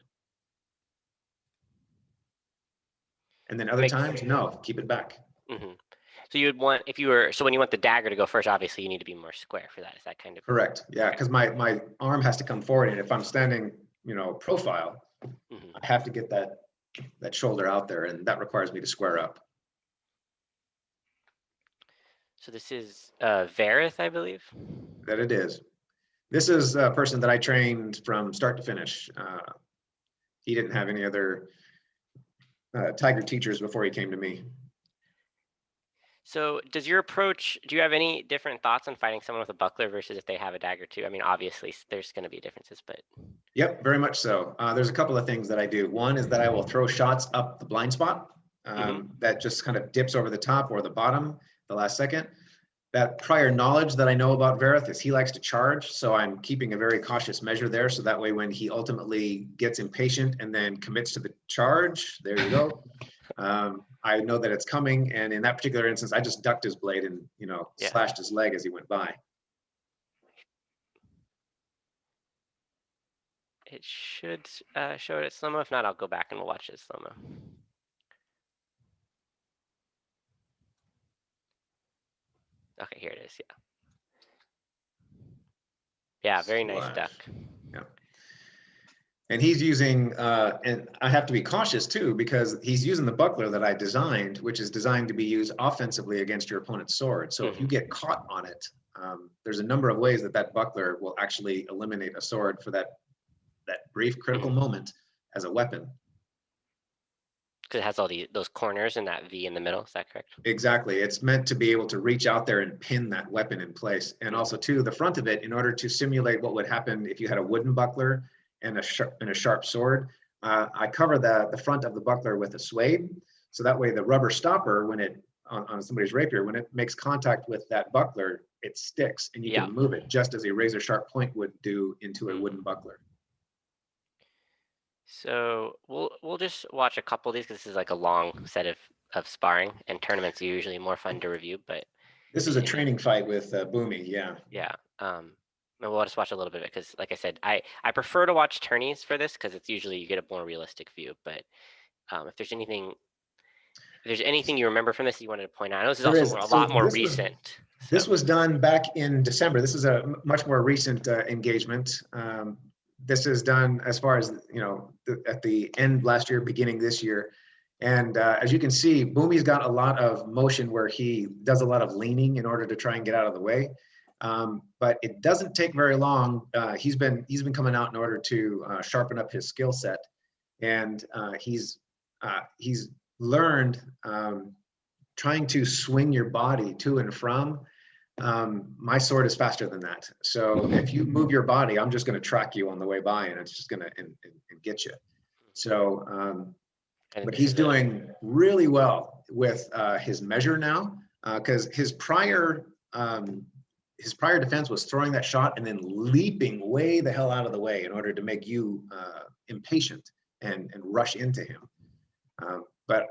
And then other times, no, keep it back. Mm-hmm. So you would want, when you want the dagger to go first, obviously you need to be more square for that. Is that kind of? Correct. Yeah, because my arm has to come forward, and if I'm standing, profile, Mm-hmm. I have to get that shoulder out there, and that requires me to square up. So this is Vareth, I believe. That it is. This is a person that I trained from start to finish. He didn't have any other Tiger teachers before he came to me. So do you have any different thoughts on fighting someone with a buckler versus if they have a dagger too? I mean, obviously there's going to be differences, but. Yep, very much so. There's a couple of things that I do. One is that I will throw shots up the blind spot that just kind of dips over the top or the bottom the last second. That prior knowledge that I know about Vareth is he likes to charge, so I'm keeping a very cautious measure there, so that way when he ultimately gets impatient and then commits to the charge, there you go. I know that it's coming, and in that particular instance, I just ducked his blade and slashed his leg as he went by. It should show it at slow-mo. If not, I'll go back and we'll watch it slow-mo. Okay, here it is. Yeah. Yeah, very nice duck. Yeah. And he's using, and I have to be cautious too, because he's using the buckler that I designed, which is designed to be used offensively against your opponent's sword. So if you get caught on it, there's a number of ways that buckler will actually eliminate a sword for that brief critical moment as a weapon. Because it has all those corners and that V in the middle. Is that correct? Exactly. It's meant to be able to reach out there and pin that weapon in place. And also too, the front of it, in order to simulate what would happen if you had a wooden buckler and a sharp sword, I cover the front of the buckler with a suede. So that way the rubber stopper, when it on somebody's rapier, when it makes contact with that buckler, it sticks and you can move it just as a razor sharp point would do into a wooden buckler. So we'll just watch a couple of these because this is like a long set of sparring, and tournaments are usually more fun to review. But this is a training fight with Boomy, yeah. Yeah. And we'll just watch a little bit of it because, like I said, I prefer to watch tourneys for this because it's usually you get a more realistic view. But if there's anything you remember from this that you wanted to point out, I know this is also a lot more recent. This was done back in December. This is a much more recent engagement. This is done as far as, at the end last year, beginning this year. And as you can see, Boomy's got a lot of motion where he does a lot of leaning in order to try and get out of the way. But it doesn't take very long. He's been coming out in order to sharpen up his skill set. And he's learned trying to swing your body to and from, my sword is faster than that. So if you move your body, I'm just going to track you on the way by, and it's just going to and get you. So, but he's doing really well with his measure now, because his prior defense was throwing that shot and then leaping way the hell out of the way in order to make you impatient and rush into him. But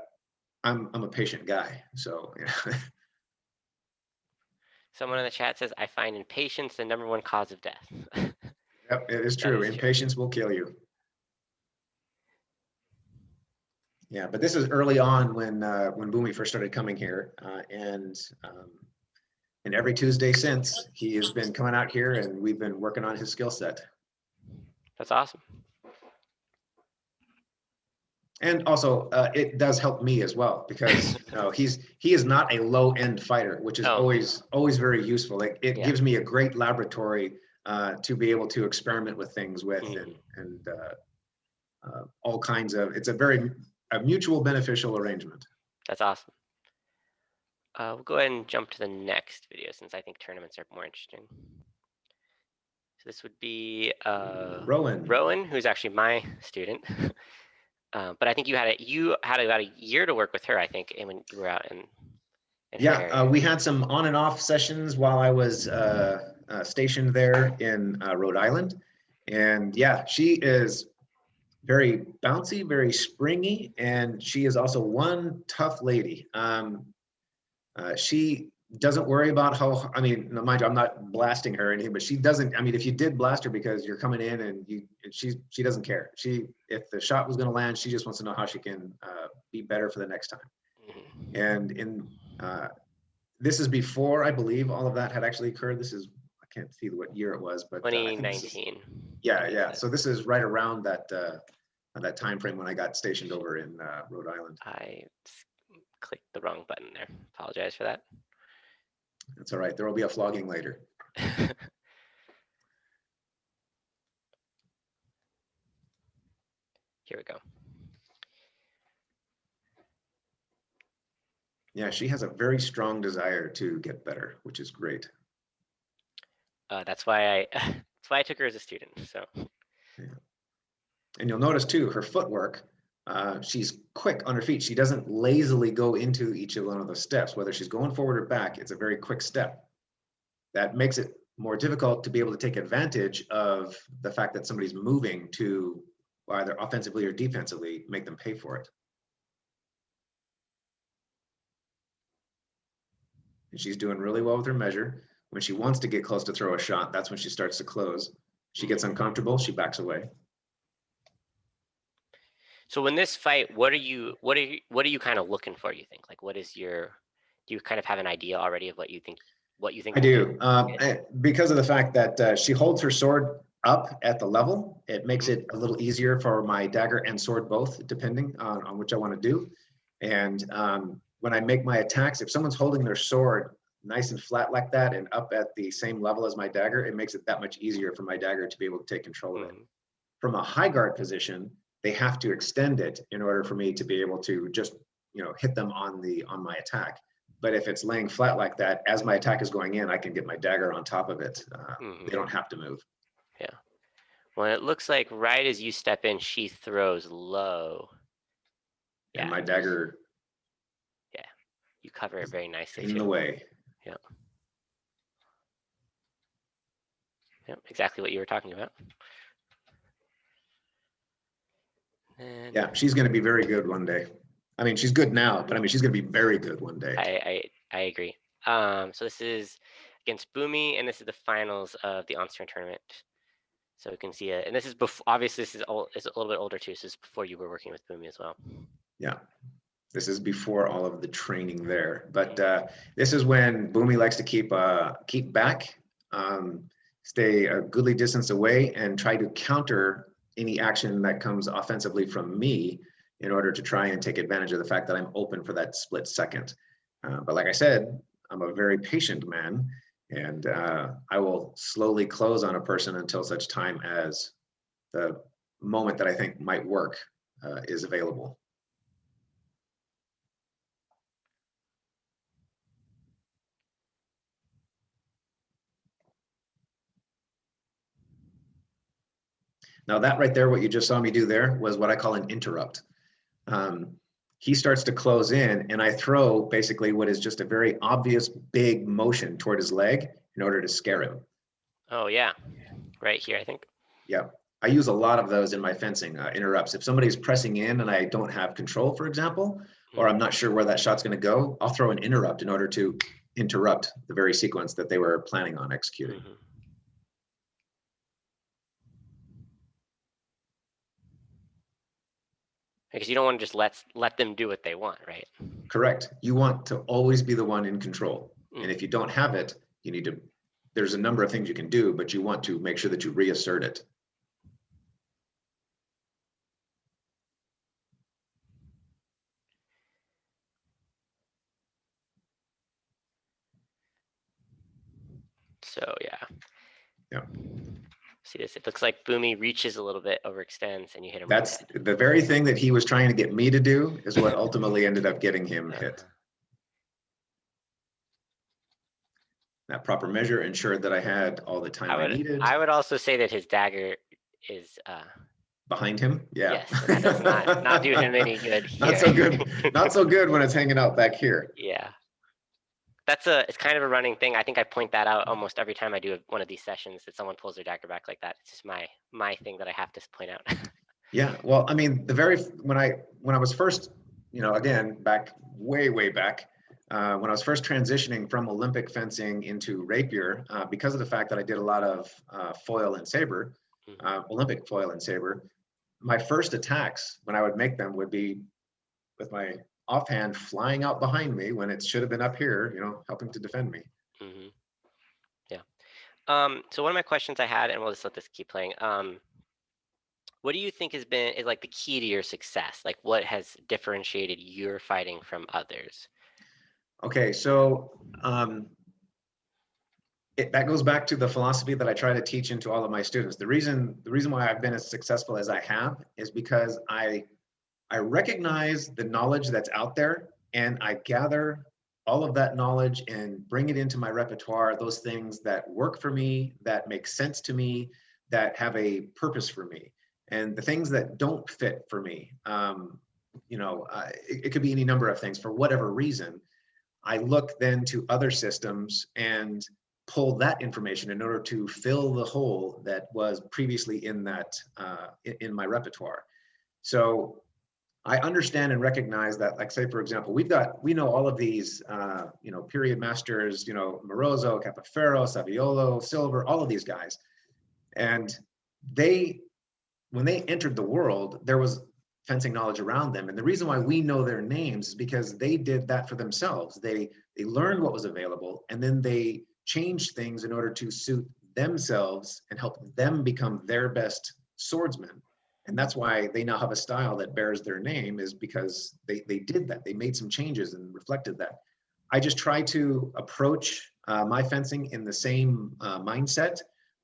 I'm a patient guy, so yeah. Someone in the chat says, I find impatience the #1 cause of death. Yep, it is true. Impatience will kill you. Yeah, but this is early on when Boomy first started coming here, and every Tuesday since, he has been coming out here, and we've been working on his skill set. That's awesome. And also, it does help me as well, because he is not a low end fighter, which is always very useful. It gives me a great laboratory to be able to experiment with things with, and all kinds of. It's a mutual beneficial arrangement. That's awesome. We'll go ahead and jump to the next video, since I think tournaments are more interesting. So this would be Rowan, who's actually my student. But I think you had about a year to work with her, I think, when you were out in yeah, we had some on and off sessions while I was stationed there in Rhode Island. And yeah, she is very bouncy, very springy, and she is also one tough lady. She doesn't worry about how, I mean, mind you, I'm not blasting her or anything, but she doesn't, I mean, if you did blast her because you're coming in and she doesn't care. If the shot was going to land, she just wants to know how she can be better for the next time. And this is before, I believe, all of that had actually occurred. This is, I can't see what year it was, but 2019. Yeah. So this is right around that time frame when I got stationed over in Rhode Island. I clicked the wrong button there. Apologize for that. That's all right. There will be a flogging later. Here we go. Yeah, she has a very strong desire to get better, which is great. That's why I took her as a student. So. Yeah. And you'll notice too, her footwork. She's quick on her feet. She doesn't lazily go into each of one of the steps. Whether she's going forward or back, it's a very quick step. That makes it more difficult to be able to take advantage of the fact that somebody's moving to either offensively or defensively, make them pay for it. And she's doing really well with her measure. When she wants to get close to throw a shot, that's when she starts to close. She gets uncomfortable, she backs away. So in this fight, what are you kind of looking for, you think? Like, do you kind of have an idea already of what you think? I do, because of the fact that she holds her sword up at the level. It makes it a little easier for my dagger and sword both, depending on which I want to do. And when I make my attacks, if someone's holding their sword nice and flat like that and up at the same level as my dagger, it makes it that much easier for my dagger to be able to take control of it. From a high guard position, they have to extend it in order for me to be able to just, hit them on my attack. But if it's laying flat like that, as my attack is going in, I can get my dagger on top of it. They don't have to move. Yeah. Well, it looks like right as you step in, she throws low. And my dagger. Yeah. You cover it very nicely. In the way. Yeah. Yep. Exactly what you were talking about. And yeah, she's going to be very good one day. I mean, she's good now, but I mean, she's going to be very good one day. I agree. So this is against Boomy, and this is the finals of the On-Stern tournament. So we can see it, and this is before. Obviously, this is a little bit older too. So this is before you were working with Boomy as well. Yeah, this is before all of the training there. But this is when Boomy likes to keep back, stay a goodly distance away, and try to counter any action that comes offensively from me in order to try and take advantage of the fact that I'm open for that split second. But like I said, I'm a very patient man, and I will slowly close on a person until such time as the moment that I think might work is available. Now that right there, what you just saw me do there was what I call an interrupt. He starts to close in and I throw basically what is just a very obvious big motion toward his leg in order to scare him. Oh yeah, right here, I think. Yeah, I use a lot of those in my fencing interrupts. If somebody's pressing in and I don't have control, for example, or I'm not sure where that shot's going to go, I'll throw an interrupt in order to interrupt the very sequence that they were planning on executing. Because you don't want to just let them do what they want, right? Correct. You want to always be the one in control. And if you don't have it, you need to, there's a number of things you can do, but you want to make sure that you reassert it. So yeah. Yeah. See this? It looks like Boomy reaches a little bit, overextends, and you hit him. That's the very thing that he was trying to get me to do is what ultimately ended up getting him hit. That proper measure ensured that I had all the time I needed. I would also say that his dagger is behind him. Yeah. Yes, that does not do him any good here. Not so good. Not so good when it's hanging out back here. Yeah. It's kind of a running thing. I think I point that out almost every time I do one of these sessions that someone pulls their dagger back like that. It's just my thing that I have to point out. Yeah. Well, I mean, when I was first, again, back way back, when I was first transitioning from Olympic fencing into Rapier, because of the fact that I did a lot of foil and saber, Olympic foil and saber, my first attacks when I would make them would be with my offhand flying out behind me when it should have been up here, helping to defend me. Yeah. So one of my questions I had, and we'll just let this keep playing. What do you think is like the key to your success? Like what has differentiated your fighting from others? Okay, so that goes back to the philosophy that I try to teach into all of my students. The reason why I've been as successful as I have is because I recognize the knowledge that's out there and I gather all of that knowledge and bring it into my repertoire, those things that work for me, that make sense to me, that have a purpose for me. And the things that don't fit for me, it could be any number of things for whatever reason. I look then to other systems and pull that information in order to fill the hole that was previously in that in my repertoire. So I understand and recognize that, like say, for example, we know all of these, period masters, Morozo, Capoferro, Saviolo, Silver, all of these guys. And when they entered the world, there was fencing knowledge around them. And the reason why we know their names is because they did that for themselves. They learned what was available and then they changed things in order to suit themselves and help them become their best swordsmen. And that's why they now have a style that bears their name, is because they did that. They made some changes and reflected that. I just try to approach my fencing in the same mindset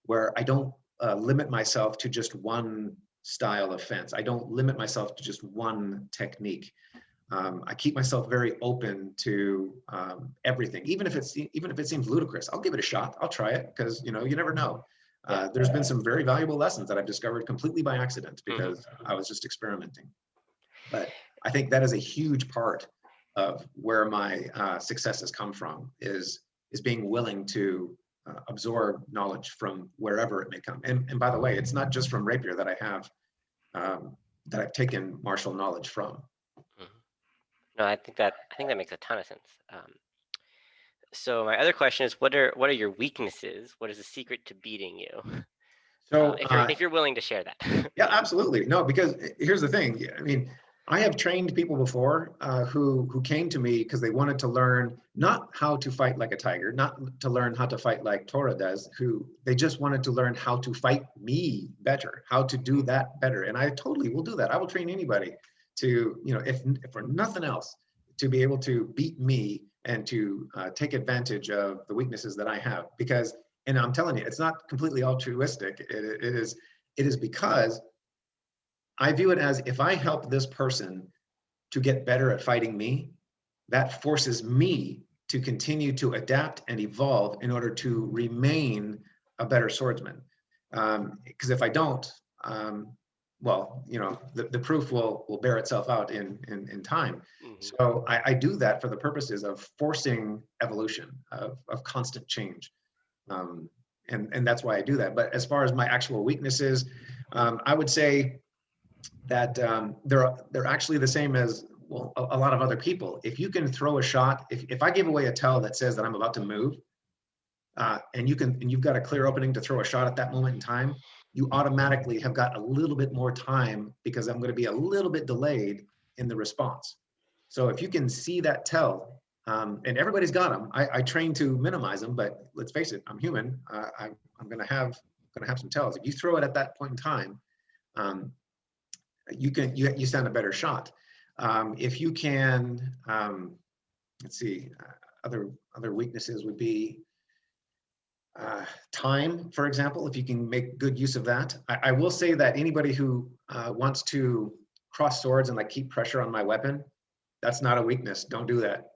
where I don't limit myself to just one style of fence. I don't limit myself to just one technique. I keep myself very open to everything, even if it seems ludicrous. I'll give it a shot. I'll try it because you never know. There's been some very valuable lessons that I've discovered completely by accident because I was just experimenting. But I think that is a huge part of where my success has come from, is being willing to absorb knowledge from wherever it may come. And by the way, it's not just from Rapier that I have that I've taken martial knowledge from. No, I think that makes a ton of sense. So my other question is, what are your weaknesses? What is the secret to beating you? So if you're willing to share that. Yeah, absolutely. No, because here's the thing. I mean, I have trained people before who came to me because they wanted to learn not how to fight like a tiger, not to learn how to fight like Tora does, they just wanted to learn how to fight me better, how to do that better. And I totally will do that. I will train anybody to, if for nothing else, to be able to beat me and to take advantage of the weaknesses that I have. Because, and I'm telling you, it's not completely altruistic. It is because I view it as, if I help this person to get better at fighting me, that forces me to continue to adapt and evolve in order to remain a better swordsman. Because if I don't, well, you know, the proof will bear itself out in time. Mhm. So I do that for the purposes of forcing evolution, of constant change. And that's why I do that. But as far as my actual weaknesses, I would say that they're actually the same as, well, a lot of other people. If you can throw a shot, if I give away a tell that says that I'm about to move, and you've got a clear opening to throw a shot at that moment in time, you automatically have got a little bit more time because I'm going to be a little bit delayed in the response. So if you can see that tell, and everybody's got them, I train to minimize them, but let's face it, I'm human. I'm going to have some tells. If you throw it at that point in time, you stand a better shot. If you can, let's see, other weaknesses would be time, for example, if you can make good use of that. I will say that anybody who wants to cross swords and like keep pressure on my weapon, that's not a weakness. Don't do that.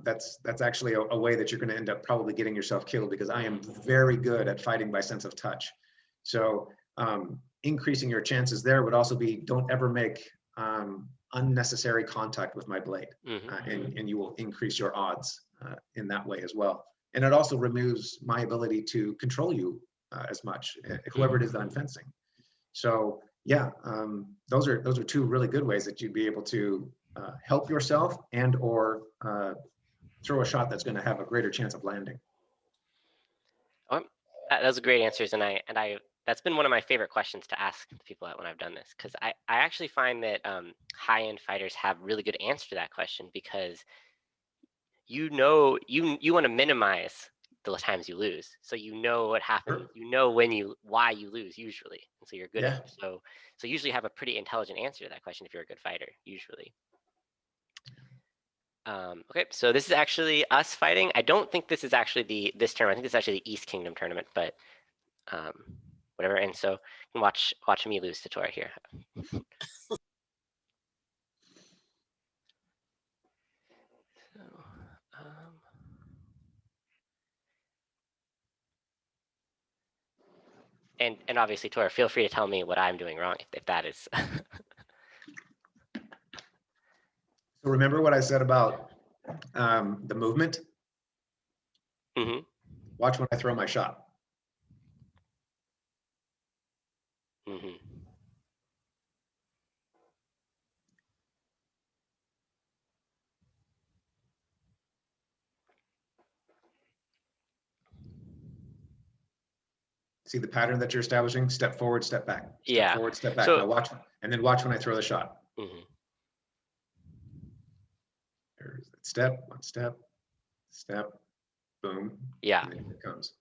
That's actually a way that you're going to end up probably getting yourself killed, because I am very good at fighting by sense of touch. So increasing your chances there would also be, don't ever make unnecessary contact with my blade, and you will increase your odds in that way as well. And it also removes my ability to control you as much, whoever it is that I'm fencing. So yeah, those are two really good ways that you'd be able to help yourself and or throw a shot that's going to have a greater chance of landing. Those are great answers, and I that's been one of my favorite questions to ask people when I've done this, because I actually find that high-end fighters have really good answer to that question, because you know you want to minimize the times you lose, so you know what happens. Sure. You know why you lose usually, and so you're good at it. So usually have a pretty intelligent answer to that question if you're a good fighter usually. Okay, so this is actually us fighting. I don't think this is actually this tournament. I think this is actually the East Kingdom tournament, but whatever. And so you can watch me lose to Tora here. And obviously, Tora, feel free to tell me what I'm doing wrong if that is. So remember what I said about the movement? Mm-hmm. Watch when I throw my shot. Mm-hmm. See the pattern that you're establishing? Step forward, step back. Step forward, step back. Now watch, and then watch when I throw the shot. Mm-hmm. There's that step, one step, step, boom. Yeah. And then here it comes.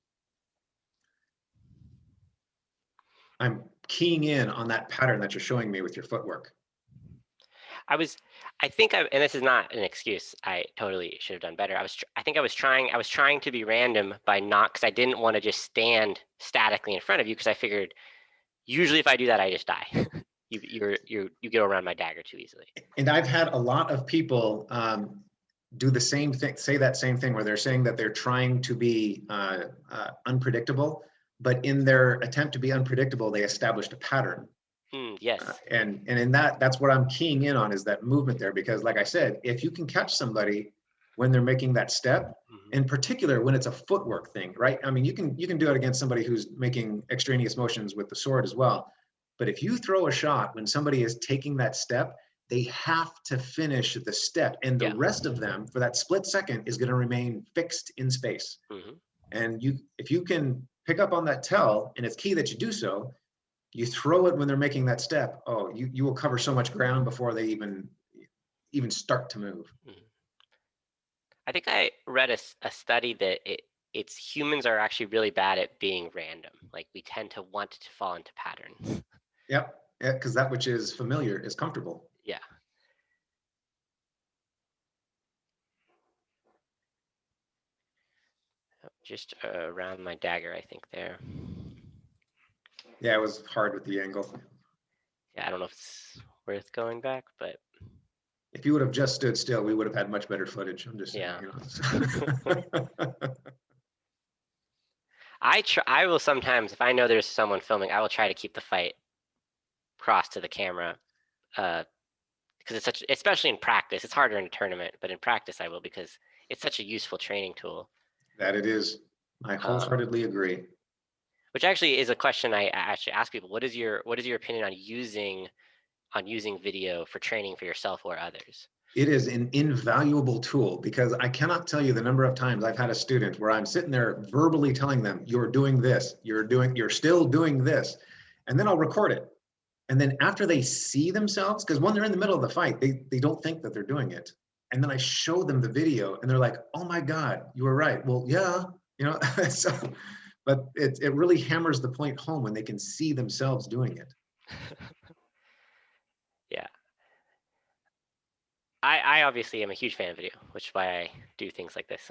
I'm keying in on that pattern that you're showing me with your footwork. I think and this is not an excuse. I totally should have done better. I think I was trying to be random by not, because I didn't want to just stand statically in front of you, because I figured usually if I do that, I just die. you get around my dagger too easily. And I've had a lot of people do the same thing, say that same thing, where they're saying that they're trying to be unpredictable, but in their attempt to be unpredictable, they established a pattern. Yes. And in that's what I'm keying in on, is that movement there, because like I said, if you can catch somebody when they're making that step, in particular when it's a footwork thing, right? I mean, you can do it against somebody who's making extraneous motions with the sword as well. But if you throw a shot when somebody is taking that step, they have to finish the step, and the rest of them for that split second is going to remain fixed in space. And if you can pick up on that tell, and it's key that you do so, you throw it when they're making that step, oh, you will cover so much ground before they even start to move. I think I read a study that it's humans are actually really bad at being random. Like, we tend to want to fall into patterns. Yep, yeah, because that which is familiar is comfortable. Yeah. Just around my dagger, I think there. Yeah, it was hard with the angle. Yeah, I don't know if it's worth going back, but if you would have just stood still, we would have had much better footage. I'm just saying, you know. I will sometimes, if I know there's someone filming, I will try to keep the fight across to the camera, because it's such, especially in practice, it's harder in a tournament, but in practice I will, because it's such a useful training tool. That it is. I wholeheartedly agree. Which actually is a question I actually ask people. What is your opinion on using video for training for yourself or others? It is an invaluable tool, because I cannot tell you the number of times I've had a student where I'm sitting there verbally telling them, you're doing this, you're still doing this. And then I'll record it. And then after they see themselves, because when they're in the middle of the fight, they don't think that they're doing it. And then I show them the video and they're like, oh my God, you were right. Well, yeah, you know, so, but it really hammers the point home when they can see themselves doing it. Yeah. I obviously am a huge fan of video, which is why I do things like this.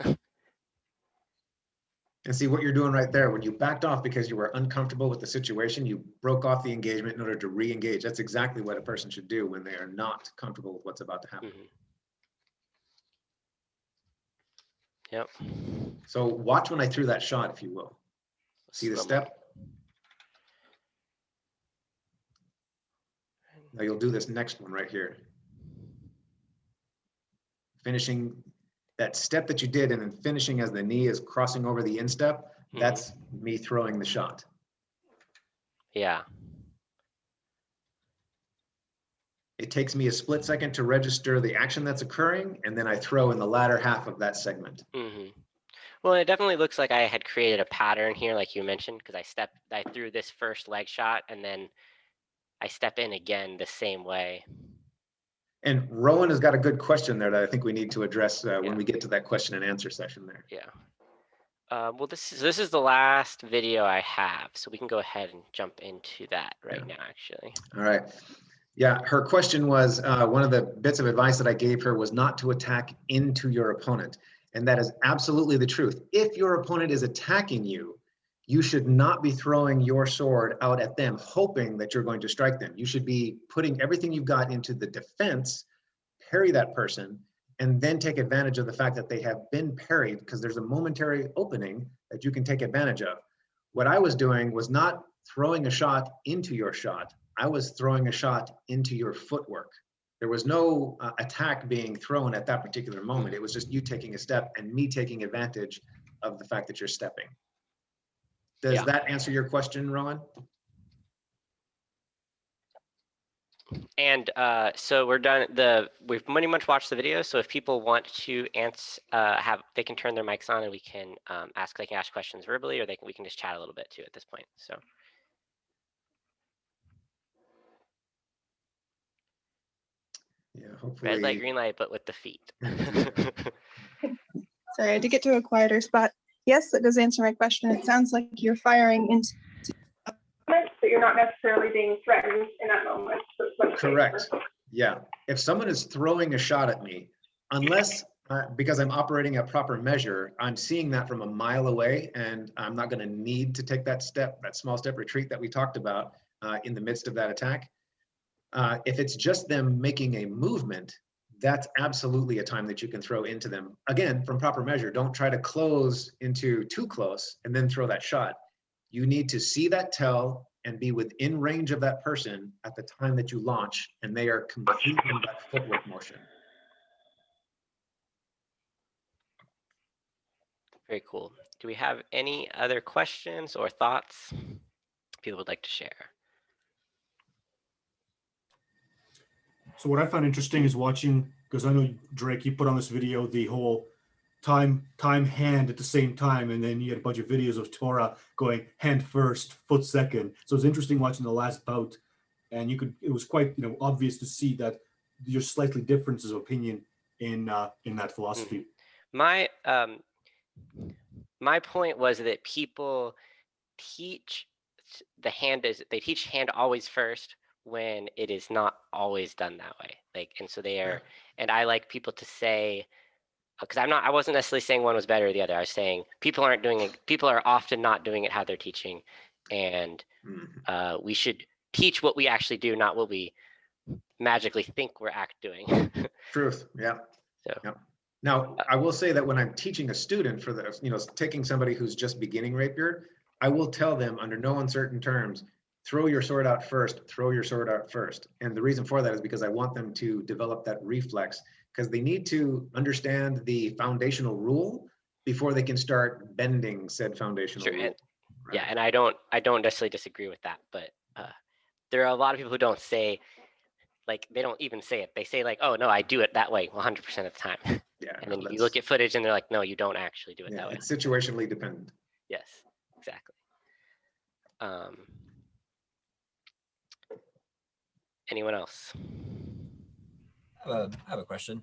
And see what you're doing right there. When you backed off because you were uncomfortable with the situation, you broke off the engagement in order to re-engage. That's exactly what a person should do when they are not comfortable with what's about to happen. Yep. So watch when I threw that shot, if you will. See the step? Now you'll do this next one right here. Finishing that step that you did and then finishing as the knee is crossing over the instep, that's me throwing the shot. Yeah. It takes me a split second to register the action that's occurring, and then I throw in the latter half of that segment. Well, it definitely looks like I had created a pattern here, like you mentioned, because I threw this first leg shot and then I step in again the same way. And Rowan has got a good question there that I think we need to address when we get to that question and answer session there. Yeah. Well, this is the last video I have, so we can go ahead and jump into that right now, actually. All right. Yeah, her question was, one of the bits of advice that I gave her was not to attack into your opponent. And that is absolutely the truth. If your opponent is attacking you, you should not be throwing your sword out at them, hoping that you're going to strike them. You should be putting everything you've got into the defense, parry that person, and then take advantage of the fact that they have been parried, because there's a momentary opening that you can take advantage of. What I was doing was not throwing a shot into your shot. I was throwing a shot into your footwork. There was no attack being thrown at that particular moment. It was just you taking a step and me taking advantage of the fact that you're stepping. Does that answer your question, Rowan? And so we're done. We've pretty much watched the video. So if people want to answer, they can turn their mics on and we can they can ask questions verbally, or we can just chat a little bit too at this point. So. Yeah, hopefully. Red light, green light, but with the feet. Sorry, I had to get to a quieter spot. Yes, that does answer my question. It sounds like you're firing into but you're not necessarily being threatened in that moment. Correct. Yeah. If someone is throwing a shot at me, unless because I'm operating at proper measure, I'm seeing that from a mile away, and I'm not going to need to take that step, that small step retreat that we talked about in the midst of that attack. If it's just them making a movement, that's absolutely a time that you can throw into them. Again, from proper measure, don't try to close into too close and then throw that shot. You need to see that tell and be within range of that person at the time that you launch, and they are completing that footwork motion. Very cool. Do we have any other questions or thoughts people would like to share? So what I found interesting is watching, because I know, Drake, you put on this video the whole time hand at the same time, and then you had a bunch of videos of Tora going hand first, foot second. So it's interesting watching the last bout, and it was quite obvious to see that there's slightly differences of opinion in that philosophy. My point was that people teach they teach hand always first when it is not always done that way. And so they are, and I like people to say, because I wasn't necessarily saying one was better or the other. I was saying people aren't doing it. People are often not doing it how they're teaching, and we should teach what we actually do, not what we magically think we're doing. Truth. Yeah. So. Yeah. Now, I will say that when I'm teaching a student taking somebody who's just beginning rapier, I will tell them under no uncertain terms, throw your sword out first, throw your sword out first. And the reason for that is because I want them to develop that reflex, because they need to understand the foundational rule before they can start bending said foundational Sure, rule. and yeah, and I don't necessarily disagree with that, but there are a lot of people who don't say, like, they don't even say it. They say like, oh no, I do it that way 100% of the time. Yeah, And no, then you look at footage and they're like, no, you don't actually do it yeah, that way. it's situationally dependent. Yes, exactly. Anyone else? I have a question.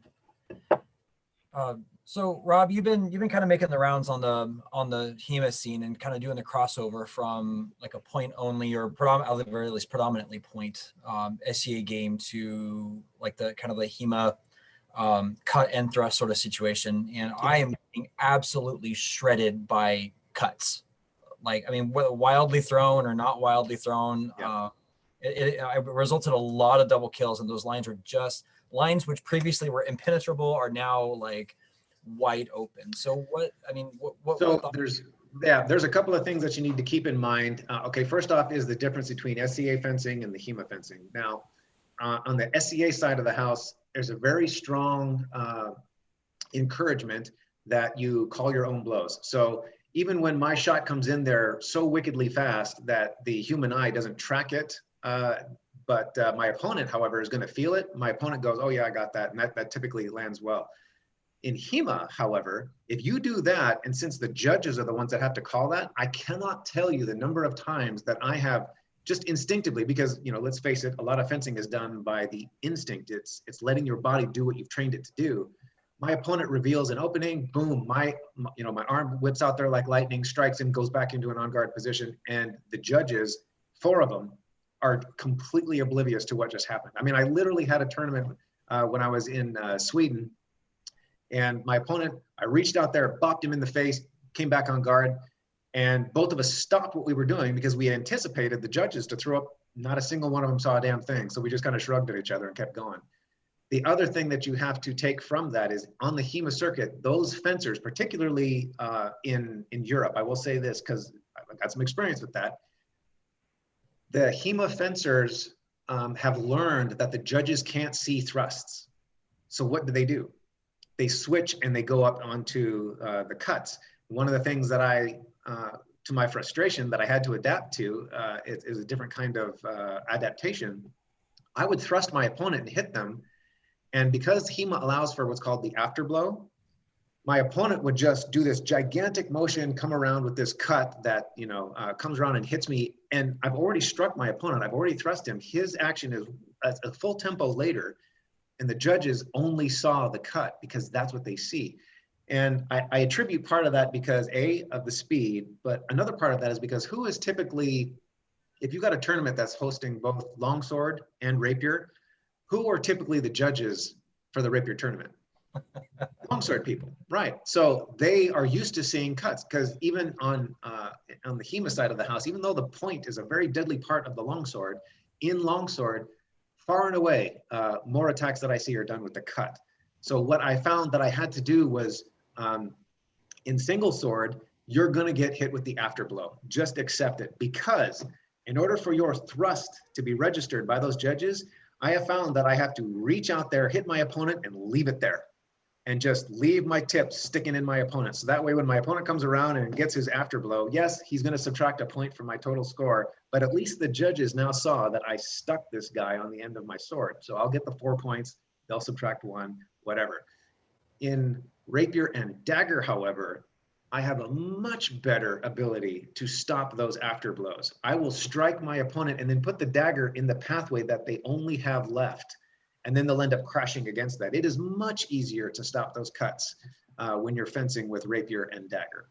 So Rob, you've been kind of making the rounds on the HEMA scene and kind of doing the crossover from like a point only or at the very least predominantly point SEA game to like the kind of the HEMA cut and thrust sort of situation. And I am getting absolutely shredded by cuts. Like, I mean, whether wildly thrown or not wildly thrown, it resulted in a lot of double kills, and those lines were just lines which previously were impenetrable are now like wide open. So there's a couple of things that you need to keep in mind. Okay, first off is the difference between SEA fencing and the HEMA fencing. Now, on the SEA side of the house, there's a very strong encouragement that you call your own blows. So even when my shot comes in there so wickedly fast that the human eye doesn't track it, but my opponent, however, is going to feel it. My opponent goes, oh yeah, I got that. And that typically lands well. In HEMA, however, if you do that, and since the judges are the ones that have to call that, I cannot tell you the number of times that I have just instinctively, because, you know, let's face it, a lot of fencing is done by the instinct. It's letting your body do what you've trained it to do. My opponent reveals an opening, boom, my arm whips out there like lightning, strikes and goes back into an on guard position. And the judges, 4 of them, are completely oblivious to what just happened. I mean, I literally had a tournament when I was in Sweden, and my opponent, I reached out there, bopped him in the face, came back on guard, and both of us stopped what we were doing because we anticipated the judges to throw up. Not a single one of them saw a damn thing. So we just kind of shrugged at each other and kept going. The other thing that you have to take from that is on the HEMA circuit, those fencers, particularly in Europe, I will say this because I've got some experience with that. The HEMA fencers have learned that the judges can't see thrusts. So what do? They switch and they go up onto the cuts. One of the things that to my frustration, that I had to adapt to is a different kind of adaptation. I would thrust my opponent and hit them. And because HEMA allows for what's called the afterblow, my opponent would just do this gigantic motion, come around with this cut that, comes around and hits me. And I've already struck my opponent. I've already thrust him. His action is a full tempo later. And the judges only saw the cut because that's what they see. And I attribute part of that because of the speed, but another part of that is because who is typically, if you've got a tournament that's hosting both longsword and rapier, who are typically the judges for the rapier tournament? Longsword people, right? So they are used to seeing cuts because even on the HEMA side of the house, even though the point is a very deadly part of the longsword, in longsword, far and away, more attacks that I see are done with the cut. So what I found that I had to do was, in single sword, you're gonna get hit with the afterblow. Just accept it, because in order for your thrust to be registered by those judges, I have found that I have to reach out there, hit my opponent, and leave it there. And just leave my tips sticking in my opponent. So that way, when my opponent comes around and gets his afterblow, yes, he's going to subtract a point from my total score, but at least the judges now saw that I stuck this guy on the end of my sword. So I'll get the 4 points, they'll subtract 1, whatever. In rapier and dagger, however, I have a much better ability to stop those afterblows. I will strike my opponent and then put the dagger in the pathway that they only have left. And then they'll end up crashing against that. It is much easier to stop those cuts when you're fencing with rapier and dagger.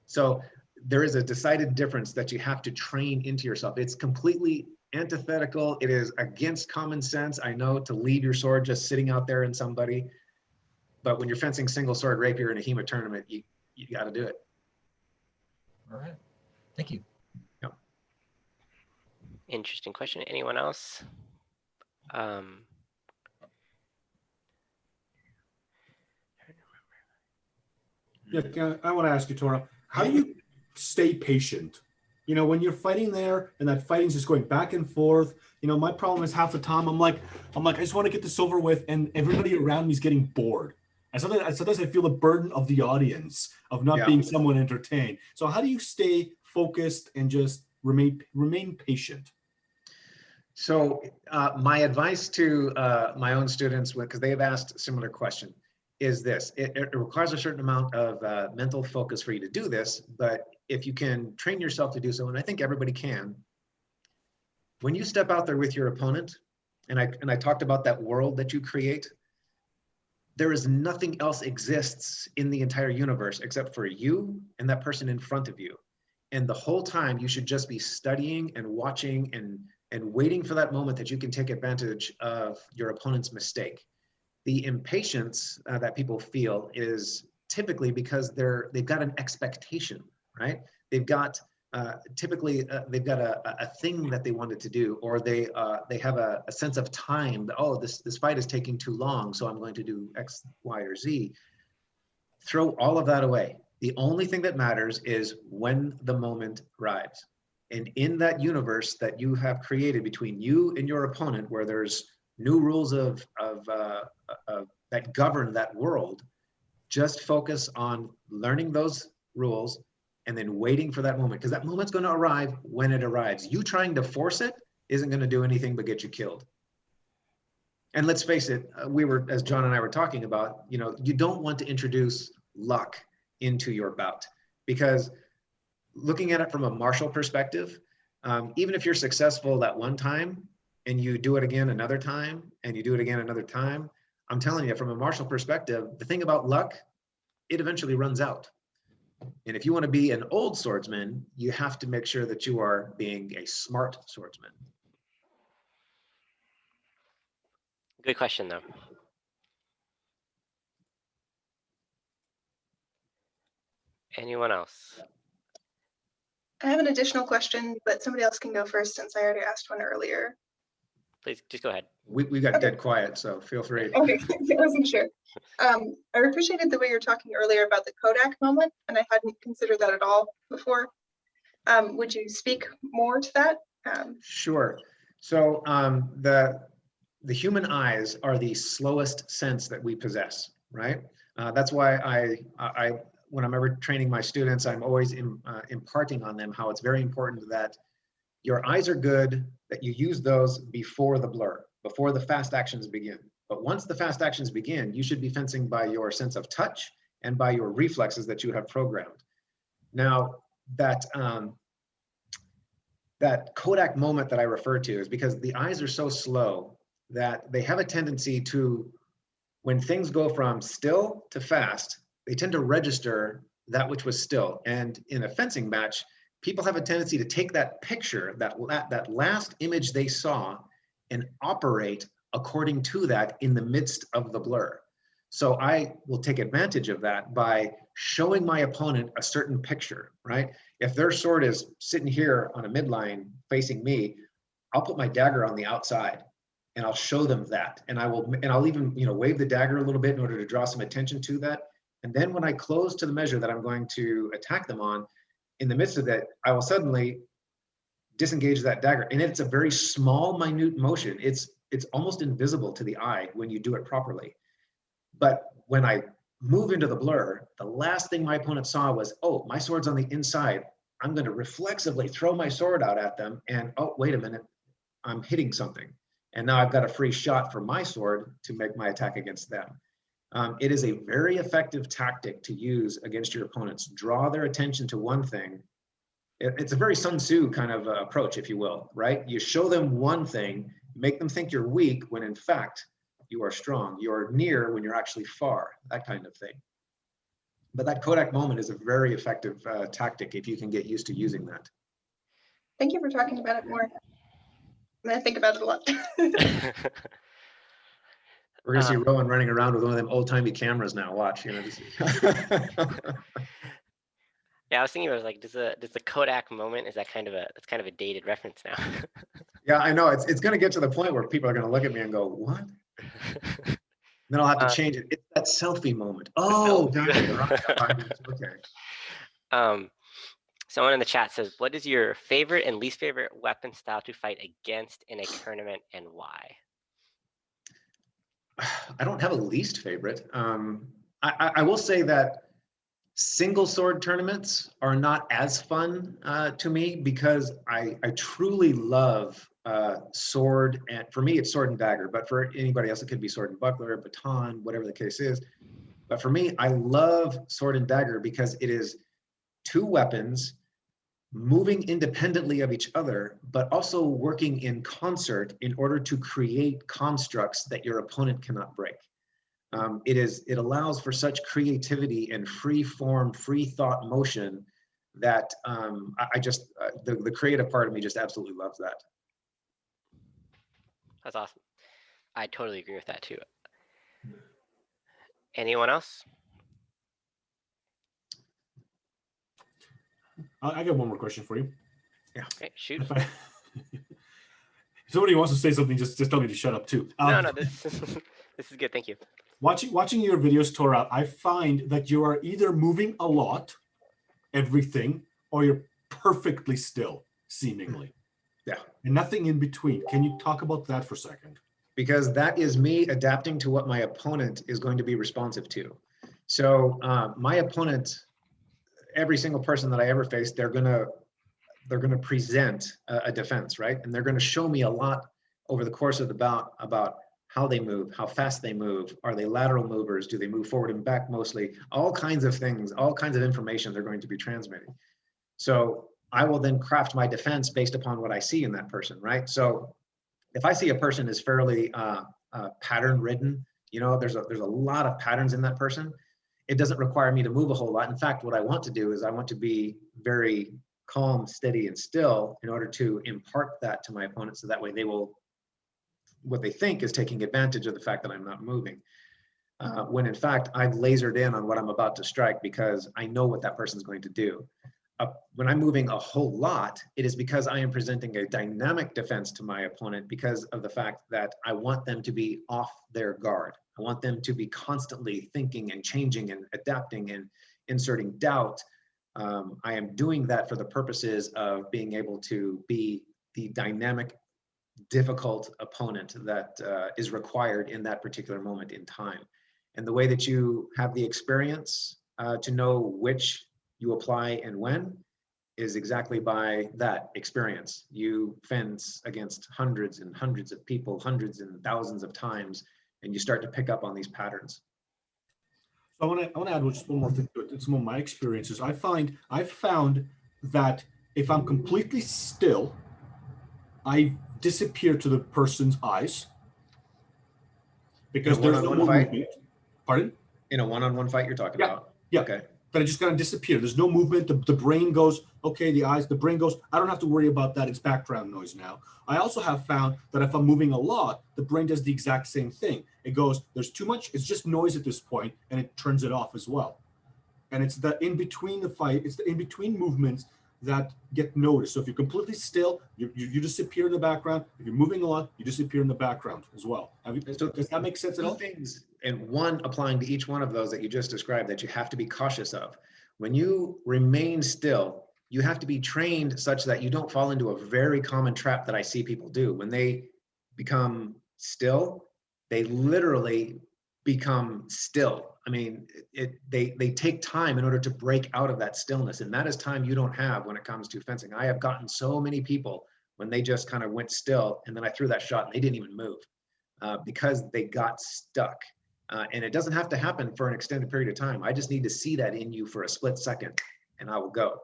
So there is a decided difference that you have to train into yourself. It's completely antithetical. It is against common sense, I know, to leave your sword just sitting out there in somebody. But when you're fencing single sword rapier in a HEMA tournament, you got to do it. All right. Thank you. Yep. Interesting question. Anyone else? Yeah, I want to ask you, Tora, how do you stay patient You know, when you're fighting there and that fighting's just going back and forth, you know, my problem is half the time I'm like, I just want to get this over with, and everybody around me is getting bored. And sometimes I feel the burden of the audience of not being someone entertained. So how do you stay focused and just remain patient? So my advice to my own students, because they have asked a similar question, is this. It requires a certain amount of mental focus for you to do this, but if you can train yourself to do so, and I think everybody can, when you step out there with your opponent, and I talked about that world that you create, there is nothing else exists in the entire universe except for you and that person in front of you. And the whole time you should just be studying and watching and waiting for that moment that you can take advantage of your opponent's mistake. The impatience that people feel is typically because they've got an expectation, right? They've got typically they've got a thing that they wanted to do, or they have a sense of time. Oh, this fight is taking too long, so I'm going to do X, Y, or Z. Throw all of that away. The only thing that matters is when the moment arrives. And in that universe that you have created between you and your opponent, where there's new rules that govern that world, just focus on learning those rules and then waiting for that moment, because that moment's going to arrive when it arrives. You trying to force it isn't going to do anything but get you killed. And let's face it, as John and I were talking about, you know, you don't want to introduce luck into your bout, because looking at it from a martial perspective, even if you're successful that one time and you do it again another time and you do it again another time, I'm telling you, from a martial perspective, the thing about luck, it eventually runs out. And if you want to be an old swordsman, you have to make sure that you are being a smart swordsman. Good question, though. Anyone else? I have an additional question, but somebody else can go first since I already asked one earlier. Please, just go ahead. We got dead quiet, so feel free. Okay, I wasn't sure. I appreciated the way you were talking earlier about the Kodak moment, and I hadn't considered that at all before. Would you speak more to that? Sure. So the human eyes are the slowest sense that we possess, right? That's why I when I'm ever training my students, I'm always imparting on them how it's very important that your eyes are good, that you use those before the blur, before the fast actions begin. But once the fast actions begin, you should be fencing by your sense of touch and by your reflexes that you have programmed. Now, that Kodak moment that I refer to is because the eyes are so slow that they have a tendency to, when things go from still to fast, they tend to register that which was still. And in a fencing match, people have a tendency to take that picture, that last image they saw, and operate according to that in the midst of the blur. So I will take advantage of that by showing my opponent a certain picture, right? If their sword is sitting here on a midline facing me, I'll put my dagger on the outside and I'll show them that. And I'll even, you know, wave the dagger a little bit in order to draw some attention to that. And then when I close to the measure that I'm going to attack them on, in the midst of that, I will suddenly disengage that dagger. And it's a very small, minute motion. It's almost invisible to the eye when you do it properly. But when I move into the blur, the last thing my opponent saw was, oh, my sword's on the inside. I'm going to reflexively throw my sword out at them. And, oh, wait a minute, I'm hitting something. And now I've got a free shot for my sword to make my attack against them. It is a very effective tactic to use against your opponents. Draw their attention to one thing. It's a very Sun Tzu kind of approach, if you will, right? You show them one thing, make them think you're weak when in fact you are strong. You're near when you're actually far, that kind of thing. But that Kodak moment is a very effective tactic if you can get used to using that. Thank you for talking about it more. I'm going to think about it a lot. We're gonna see Rowan running around with one of them old-timey cameras now. Watch, you know. Yeah, I was thinking, I was like, does the Kodak moment, that's kind of a dated reference now. Yeah, I know. It's gonna get to the point where people are gonna look at me and go, "What?" Then I'll have to change it. It's that selfie moment. Oh, got it. Right. Okay. Someone in the chat says, what is your favorite and least favorite weapon style to fight against in a tournament and why? I don't have a least favorite. I will say that single sword tournaments are not as fun to me because I truly love sword, and for me it's sword and dagger, but for anybody else it could be sword and buckler, baton, whatever the case is. But for me, I love sword and dagger because it is two weapons moving independently of each other, but also working in concert in order to create constructs that your opponent cannot break. It allows for such creativity and free form, free thought motion that I just, the creative part of me just absolutely loves that. That's awesome. I totally agree with that too. Anyone else? I got one more question for you. Yeah. Okay, shoot. If somebody wants to say something, just tell me to shut up too. No, this this is good. Thank you. Watching your videos, Tora, I find that you are either moving a lot, everything, or you're perfectly still, seemingly. Yeah. And nothing in between. Can you talk about that for a second? Because that is me adapting to what my opponent is going to be responsive to. So my opponent, every single person that I ever face, they're gonna present a defense, right? And they're gonna show me a lot over the course of the bout about how they move, how fast they move, are they lateral movers, do they move forward and back mostly, all kinds of things, all kinds of information they're going to be transmitting. So I will then craft my defense based upon what I see in that person, right? So if I see a person is fairly pattern ridden, you know, there's a lot of patterns in that person, it doesn't require me to move a whole lot. In fact, what I want to do is I want to be very calm, steady, and still in order to impart that to my opponent, so that way they will, what they think is taking advantage of the fact that I'm not moving. When in fact, I've lasered in on what I'm about to strike because I know what that person's going to do. When I'm moving a whole lot, it is because I am presenting a dynamic defense to my opponent because of the fact that I want them to be off their guard. I want them to be constantly thinking and changing and adapting and inserting doubt. I am doing that for the purposes of being able to be the dynamic, difficult opponent that is required in that particular moment in time. And the way that you have the experience to know which you apply and when is exactly by that experience. You fence against hundreds and hundreds of people, hundreds and thousands of times, and you start to pick up on these patterns. So I want to add just one more thing to it. It's some of my experiences. I've found that if I'm completely still, I disappear to the person's eyes because there's no more movement. Pardon? In a one-on-one fight you're talking about? Yeah. Okay. But I just kind of disappear. There's no movement. The brain goes, okay, the brain goes, I don't have to worry about that. It's background noise now. I also have found that if I'm moving a lot, the brain does the exact same thing. It goes, there's too much, it's just noise at this point, and it turns it off as well. And it's the in between the fight, it's the in between movements that get noticed. So if you're completely still, you disappear in the background. If you're moving a lot, you disappear in the background as well. Does that make sense at all? Things, and one applying to each one of those that you just described that you have to be cautious of. When you remain still, you have to be trained such that you don't fall into a very common trap that I see people do. When they become still, they literally become still. I mean, they take time in order to break out of that stillness, and that is time you don't have when it comes to fencing. I have gotten so many people when they just kind of went still, and then I threw that shot and they didn't even move because they got stuck. And it doesn't have to happen for an extended period of time. I just need to see that in you for a split second, and I will go.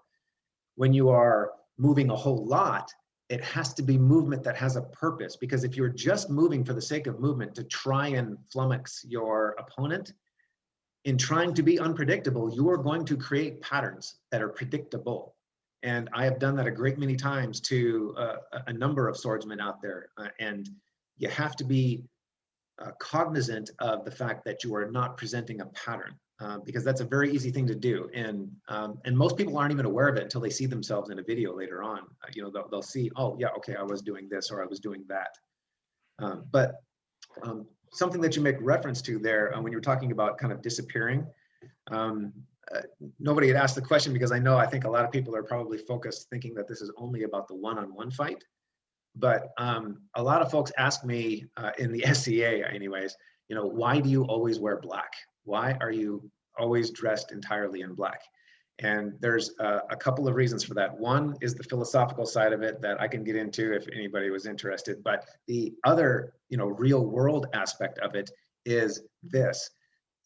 When you are moving a whole lot, it has to be movement that has a purpose, because if you're just moving for the sake of movement to try and flummox your opponent, in trying to be unpredictable, you are going to create patterns that are predictable. And I have done that a great many times to a number of swordsmen out there. And you have to be cognizant of the fact that you are not presenting a pattern, because that's a very easy thing to do. And most people aren't even aware of it until they see themselves in a video later on. You know, they'll see, oh yeah, okay, I was doing this or I was doing that. But something that you make reference to there when you're talking about kind of disappearing, nobody had asked the question because I think a lot of people are probably focused thinking that this is only about the one-on-one fight. But a lot of folks ask me in the SCA anyways, you know, why do you always wear black? Why are you always dressed entirely in black? And there's a couple of reasons for that. One is the philosophical side of it that I can get into if anybody was interested. But the other, you know, real world aspect of it is this.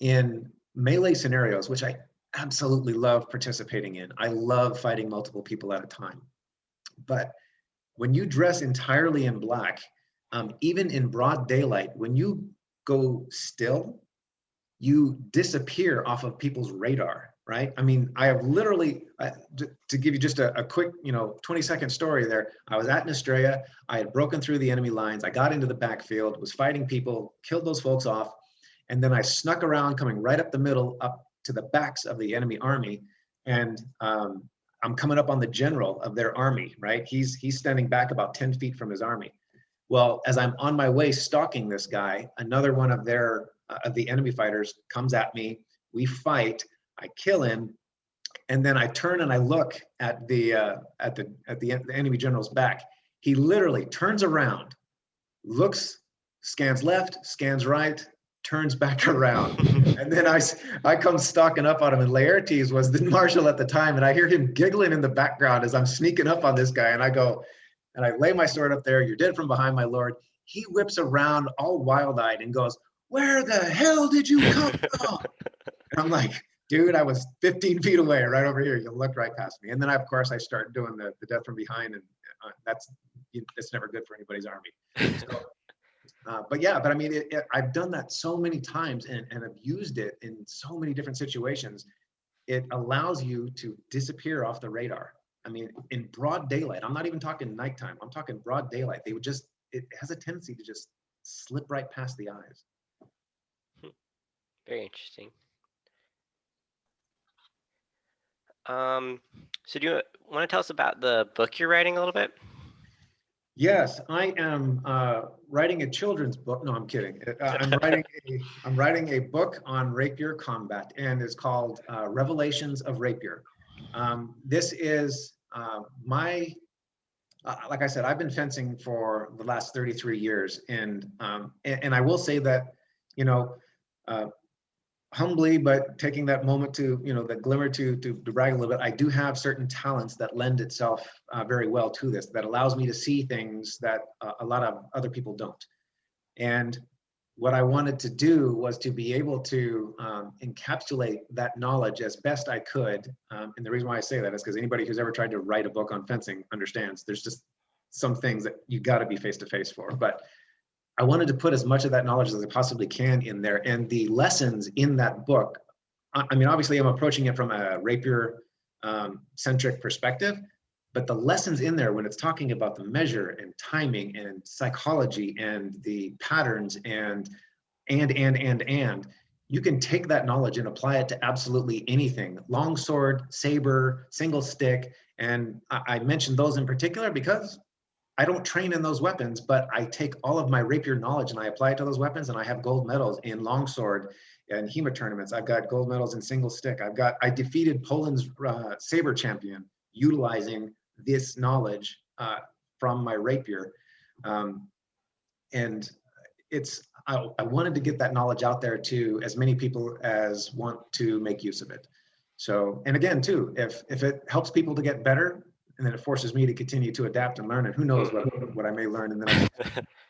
In melee scenarios, which I absolutely love participating in, I love fighting multiple people at a time. But when you dress entirely in black, even in broad daylight, when you go still, you disappear off of people's radar, right? I mean, I have literally, to give you just a quick, you know, 20-second story there, I was at Nestraya, I had broken through the enemy lines, I got into the backfield, was fighting people, killed those folks off, and then I snuck around coming right up the middle, up to the backs of the enemy army, and I'm coming up on the general of their army, right? He's standing back about 10 feet from his army. Well, as I'm on my way stalking this guy, another one of the enemy fighters comes at me. We fight. I kill him, and then I turn and I look at the enemy general's back. He literally turns around, looks, scans left, scans right, turns back around, and then I come stalking up on him. And Laertes was the marshal at the time, and I hear him giggling in the background as I'm sneaking up on this guy, and I go. And I lay my sword up there. You're dead from behind, my lord. He whips around all wild-eyed and goes, "Where the hell did you come from?" And I'm like, dude, I was 15 feet away, right over here. You looked right past me. And then, of course, I start doing the death from behind, and it's never good for anybody's army. So, but yeah, but I mean, I've done that so many times and have used it in so many different situations. It allows you to disappear off the radar. I mean, in broad daylight, I'm not even talking nighttime, I'm talking broad daylight. It has a tendency to just slip right past the eyes. Very interesting. So do you want to tell us about the book you're writing a little bit? Yes, I am writing a children's book. No, I'm kidding. I'm writing a book on rapier combat, and it's called Revelations of Rapier. This is like I said, I've been fencing for the last 33 years, and I will say that, you know, humbly, but taking that moment to, you know, that glimmer to brag a little bit, I do have certain talents that lend itself very well to this, that allows me to see things that a lot of other people don't. And what I wanted to do was to be able to encapsulate that knowledge as best I could. And the reason why I say that is because anybody who's ever tried to write a book on fencing understands there's just some things that you got to be face to face for. But I wanted to put as much of that knowledge as I possibly can in there. And the lessons in that book, I mean, obviously I'm approaching it from a rapier centric perspective, but the lessons in there when it's talking about the measure and timing and psychology and the patterns and you can take that knowledge and apply it to absolutely anything. Longsword, saber, single stick. And I mentioned those in particular because I don't train in those weapons, but I take all of my rapier knowledge and I apply it to those weapons, and I have gold medals in longsword and HEMA tournaments. I've got gold medals in single stick. I defeated Poland's saber champion utilizing this knowledge from my rapier. And I wanted to get that knowledge out there to as many people as want to make use of it. So, and again, too, if it helps people to get better, and then it forces me to continue to adapt and learn, and who knows what I may learn in the next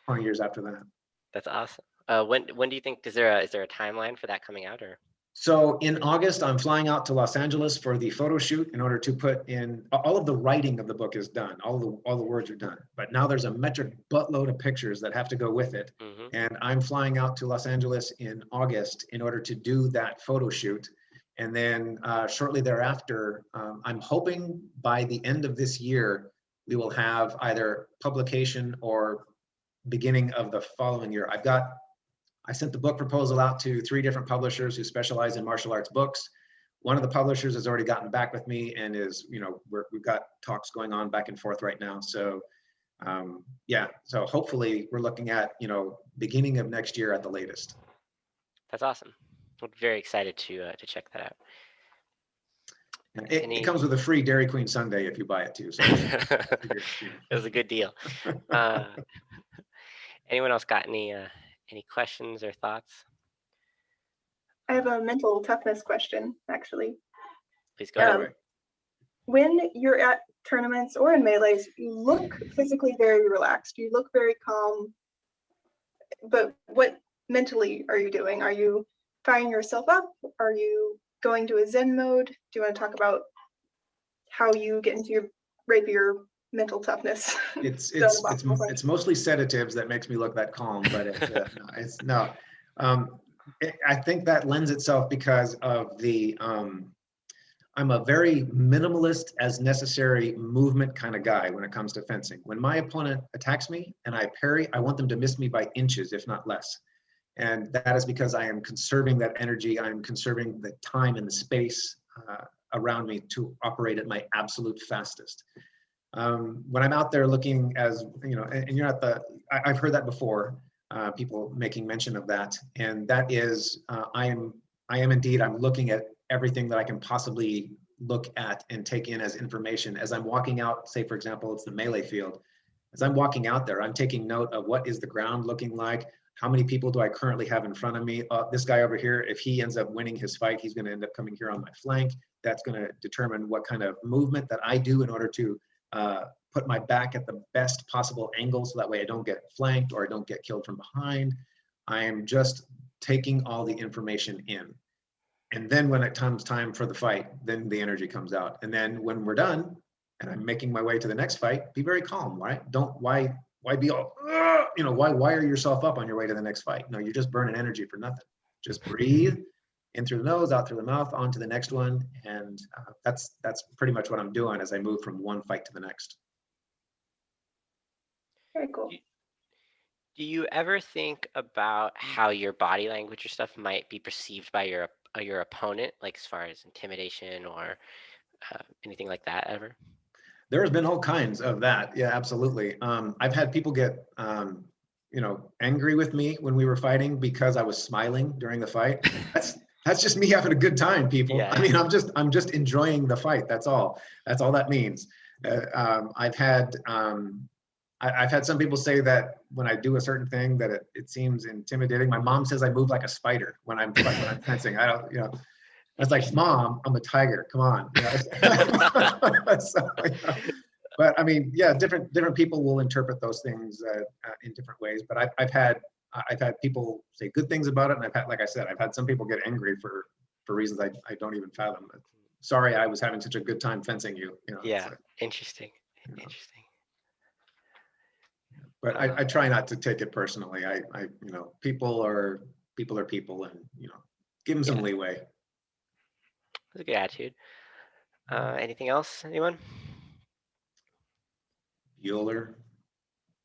20 years after that. That's awesome. When do you think, is there a timeline for that coming out, or? So in August, I'm flying out to Los Angeles for the photo shoot in order to put in, all of the writing of the book is done. All the words are done, but now there's a metric buttload of pictures that have to go with it. Mm-hmm. And I'm flying out to Los Angeles in August in order to do that photo shoot. And then shortly thereafter, I'm hoping by the end of this year, we will have either publication or beginning of the following year. I sent the book proposal out to 3 different publishers who specialize in martial arts books. One of the publishers has already gotten back with me and is, you know, we've got talks going on back and forth right now. So yeah, so hopefully we're looking at, you know, beginning of next year at the latest. That's awesome. I'm very excited to check that out. It comes with a free Dairy Queen sundae if you buy it too. So It was a good deal. Anyone else got any questions or thoughts? I have a mental toughness question, actually. Please go ahead. When you're at tournaments or in melees, you look physically very relaxed. You look very calm. But what mentally are you doing? Are you firing yourself up? Are you going to a Zen mode? Do you want to talk about how you get into your Rapier mental toughness? It's mostly sedatives that makes me look that calm, but I think that lends itself because of the I'm a very minimalist as necessary movement kind of guy when it comes to fencing. When my opponent attacks me and I parry, I want them to miss me by inches, if not less. And that is because I am conserving that energy. I'm conserving the time and the space around me to operate at my absolute fastest. When I'm out there looking as, and you're not I've heard that before, people making mention of that. And that is, I'm looking at everything that I can possibly look at and take in as information. As I'm walking out, say for example, it's the melee field. As I'm walking out there, I'm taking note of what is the ground looking like? How many people do I currently have in front of me? This guy over here, if he ends up winning his fight, he's gonna end up coming here on my flank. That's gonna determine what kind of movement that I do in order to put my back at the best possible angle so that way I don't get flanked or I don't get killed from behind. I am just taking all the information in. And then when it comes time for the fight, then the energy comes out. And then when we're done and I'm making my way to the next fight, be very calm, right? Why be all, why wire yourself up on your way to the next fight? No, you're just burning energy for nothing. Just breathe in through the nose, out through the mouth, on to the next one. And that's pretty much what I'm doing as I move from one fight to the next. Very cool. Do you ever think about how your body language or stuff might be perceived by your opponent, like as far as intimidation or anything like that ever? There has been all kinds of that. Yeah, absolutely. I've had people get, angry with me when we were fighting because I was smiling during the fight. That's just me having a good time, people. Yeah. I mean, I'm just enjoying the fight. That's all that means. I've had some people say that when I do a certain thing that it seems intimidating. My mom says I move like a spider when I'm fencing. I don't, It's like, Mom, I'm a tiger. Come on. So, but I mean, yeah, different people will interpret those things in different ways. But I've had people say good things about it, and like I said, I've had some people get angry for reasons I don't even fathom. But sorry, I was having such a good time fencing you. Yeah, interesting. Interesting. But I try not to take it personally. People are people, and give them some leeway. That's a good attitude. Anything else, anyone? Bueller.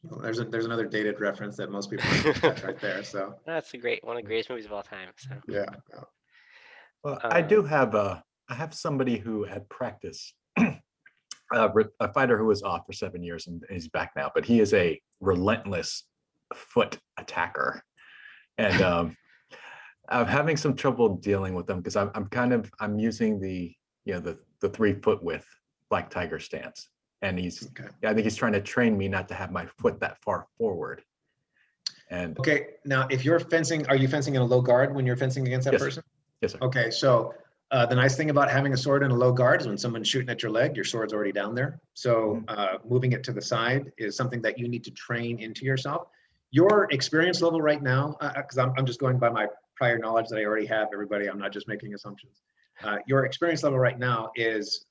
Well, there's another dated reference that most people catch right there. So That's one of the greatest movies of all time. So yeah. Well, I have somebody who had practiced, a fighter who was off for 7 years and he's back now, but he is a relentless foot attacker, and I'm having some trouble dealing with them because I'm using the 3 foot width Black Tiger stance, and I think he's trying to train me not to have my foot that far forward. And okay, now if you're fencing, are you fencing in a low guard when you're fencing against that person? Yes, sir. Okay, so the nice thing about having a sword in a low guard is when someone's shooting at your leg, your sword's already down there. So moving it to the side is something that you need to train into yourself. Your experience level right now, because I'm just going by my prior knowledge that I already have, everybody, I'm not just making assumptions. Your experience level right now is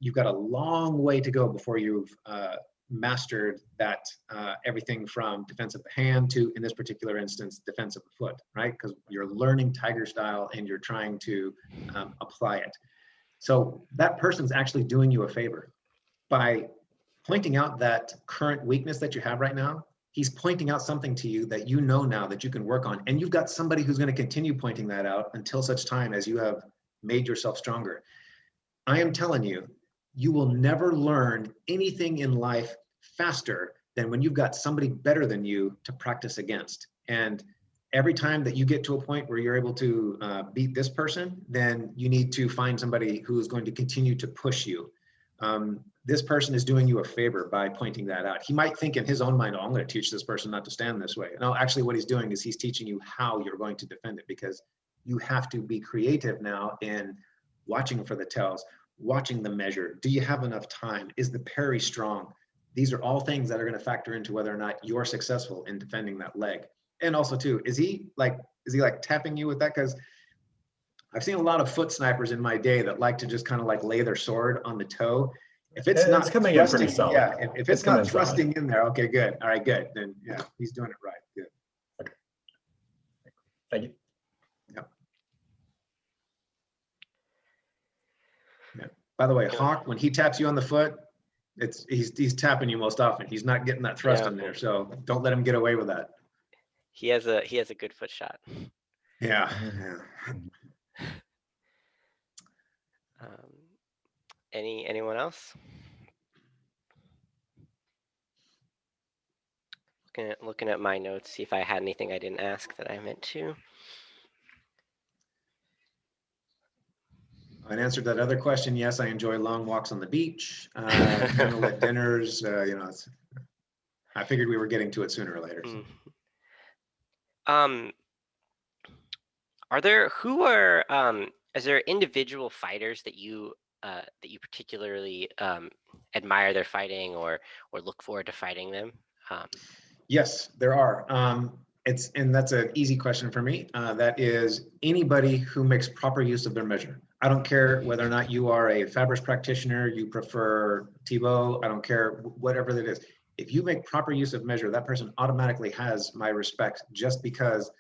you've got a long way to go before you've mastered that everything from defense of the hand to, in this particular instance, defense of the foot, right? Because you're learning Tiger style and you're trying to apply it. So that person's actually doing you a favor by pointing out that current weakness that you have right now. He's pointing out something to you that you know now that you can work on, and you've got somebody who's going to continue pointing that out until such time as you have made yourself stronger. I am telling you, you will never learn anything in life faster than when you've got somebody better than you to practice against. And every time that you get to a point where you're able to beat this person, then you need to find somebody who is going to continue to push you. This person is doing you a favor by pointing that out. He might think in his own mind, oh, I'm going to teach this person not to stand this way. No, actually what he's doing is he's teaching you how you're going to defend it, because you have to be creative now in watching for the tells, watching the measure. Do you have enough time? Is the parry strong? These are all things that are going to factor into whether or not you're successful in defending that leg. And also too, is he like tapping you with that? Because I've seen a lot of foot snipers in my day that like to just kind of like lay their sword on the toe. If it's not coming in pretty solid. yeah, if it's not coming thrusting in there, okay, good. All right, good. Then yeah, he's doing it right. Good. Okay. Thank you. Yep. Yeah. By the way, Hawk, when he taps you on the foot, he's tapping you most often. He's not getting that thrust in there, so don't let him get away with that. He has a good foot shot. Yeah. Anyone else? Looking at my notes, see if I had anything I didn't ask that I meant to. In answer to that other question, yes, I enjoy long walks on the beach, candlelit dinners. You know, I figured we were getting to it sooner or later. So. Is there individual fighters that you particularly admire their fighting or look forward to fighting them? Yes, there are. And that's an easy question for me. That is anybody who makes proper use of their measure. I don't care whether or not you are a Fabris practitioner, you prefer Thibaut, I don't care, whatever that is. If you make proper use of measure, that person automatically has my respect, just because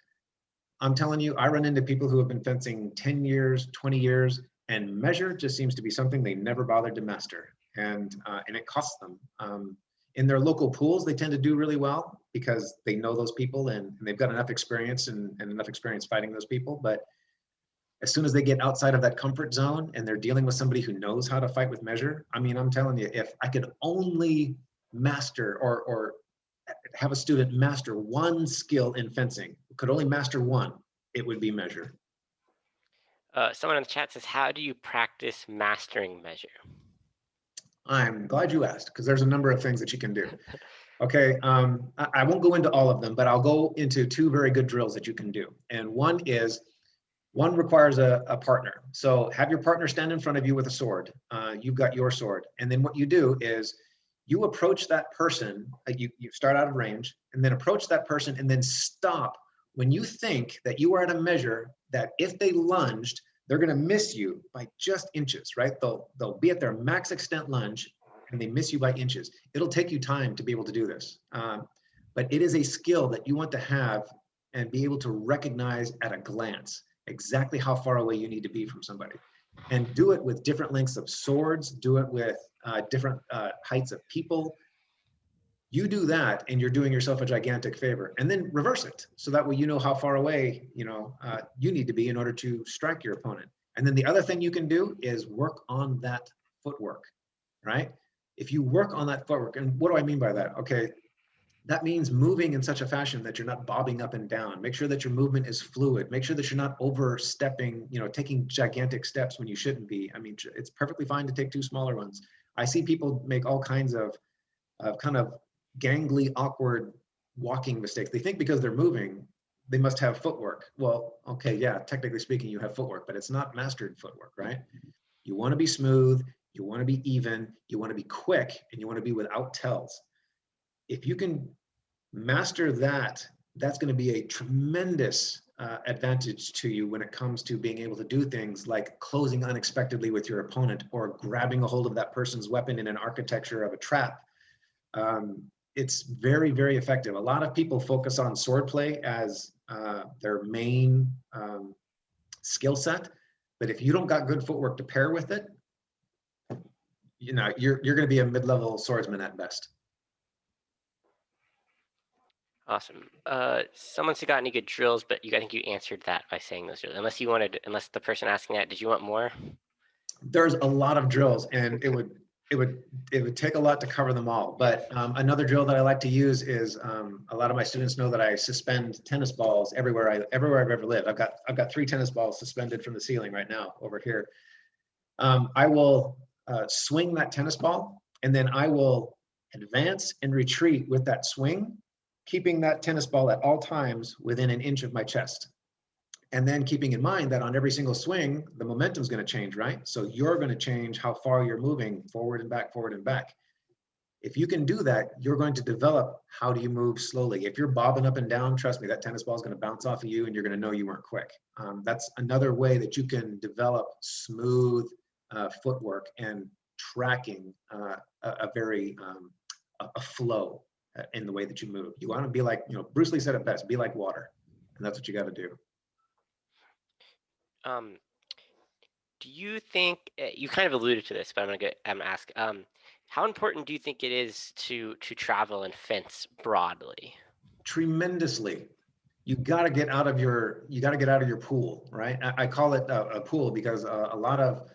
I'm telling you, I run into people who have been fencing 10 years, 20 years, and measure just seems to be something they never bothered to master. And it costs them. In their local pools, they tend to do really well because they know those people and they've got enough experience and enough experience fighting those people. But as soon as they get outside of that comfort zone and they're dealing with somebody who knows how to fight with measure, I mean, I'm telling you, if I could only master or have a student master one skill in fencing, could only master one, it would be measure. Someone in the chat says, how do you practice mastering measure? I'm glad you asked, because there's a number of things that you can do. Okay, I won't go into all of them, but I'll go into two very good drills that you can do. And one requires a partner. So have your partner stand in front of you with a sword. You've got your sword. And then what you do is you approach that person, you start out of range, and then approach that person and then stop when you think that you are at a measure that if they lunged, they're going to miss you by just inches, right? They'll be at their max extent lunge and they miss you by inches. It'll take you time to be able to do this. But it is a skill that you want to have and be able to recognize at a glance exactly how far away you need to be from somebody. And do it with different lengths of swords, do it with different heights of people. You do that and you're doing yourself a gigantic favor, and then reverse it. So that way you know how far away you need to be in order to strike your opponent. And then the other thing you can do is work on that footwork, right? If you work on that footwork, and what do I mean by that? Okay, that means moving in such a fashion that you're not bobbing up and down. Make sure that your movement is fluid. Make sure that you're not overstepping, taking gigantic steps when you shouldn't be. I mean, it's perfectly fine to take two smaller ones. I see people make all kinds of kind of gangly, awkward walking mistakes. They think because they're moving, they must have footwork. Well, okay, yeah, technically speaking, you have footwork, but it's not mastered footwork, right? You want to be smooth, you want to be even, you want to be quick, and you want to be without tells. If you can master that, that's going to be a tremendous advantage to you when it comes to being able to do things like closing unexpectedly with your opponent or grabbing a hold of that person's weapon in an architecture of a trap. It's very, very effective. A lot of people focus on swordplay as their main skill set, but if you don't got good footwork to pair with it, you're going to be a mid-level swordsman at best. Awesome. Someone's got any good drills, but I think you answered that by saying those drills. Unless the person asking that, did you want more? There's a lot of drills, and it it would take a lot to cover them all. But another drill that I like to use is a lot of my students know that I suspend tennis balls everywhere I've ever lived. I've got 3 tennis balls suspended from the ceiling right now over here. I will swing that tennis ball, and then I will advance and retreat with that swing, keeping that tennis ball at all times within an inch of my chest. And then keeping in mind that on every single swing, the momentum is going to change, right? So you're going to change how far you're moving forward and back, forward and back. If you can do that, you're going to develop how do you move slowly. If you're bobbing up and down, trust me, that tennis ball is going to bounce off of you and you're going to know you weren't quick. That's another way that you can develop smooth footwork and tracking a flow in the way that you move. You want to be like, Bruce Lee said it best, be like water. And that's what you got to do. Do you think you kind of alluded to this, but I'm gonna ask, how important do you think it is to travel and fence broadly? Tremendously. You got to get out of your pool, right? I call it a pool because a lot of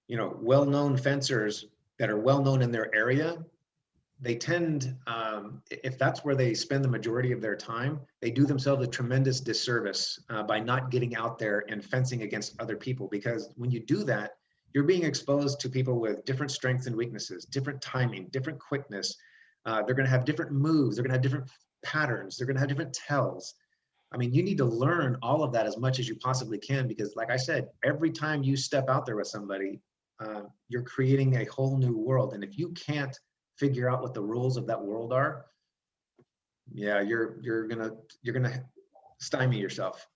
well-known fencers that are well-known in their area, they tend, if that's where they spend the majority of their time, they do themselves a tremendous disservice by not getting out there and fencing against other people. Because when you do that, you're being exposed to people with different strengths and weaknesses, different timing, different quickness. They're going to have different moves. They're going to have different patterns. They're going to have different tells. I mean, you need to learn all of that as much as you possibly can, because like I said, every time you step out there with somebody, you're creating a whole new world. And if you can't figure out what the rules of that world are, yeah, you're gonna stymie yourself.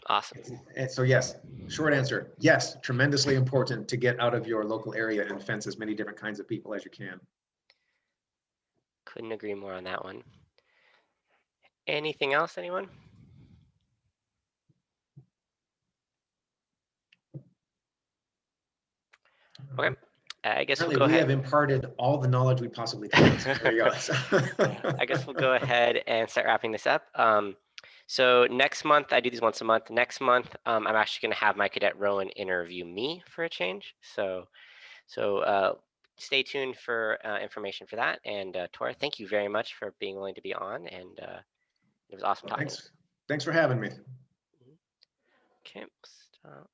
Awesome. And so yes, short answer, yes, tremendously important to get out of your local area and fence as many different kinds of people as you can. Couldn't agree more on that one. Anything else, anyone? Okay. I guess we'll go We ahead. have imparted all the knowledge we possibly can. So there you go. I guess we'll go ahead and start wrapping this up. So next month, I do these once a month. Next month, I'm actually going to have my cadet Rowan interview me for a change. So stay tuned for information for that. And Tora, thank you very much for being willing to be on. And it was awesome talking. Thanks for having me. Okay, stop.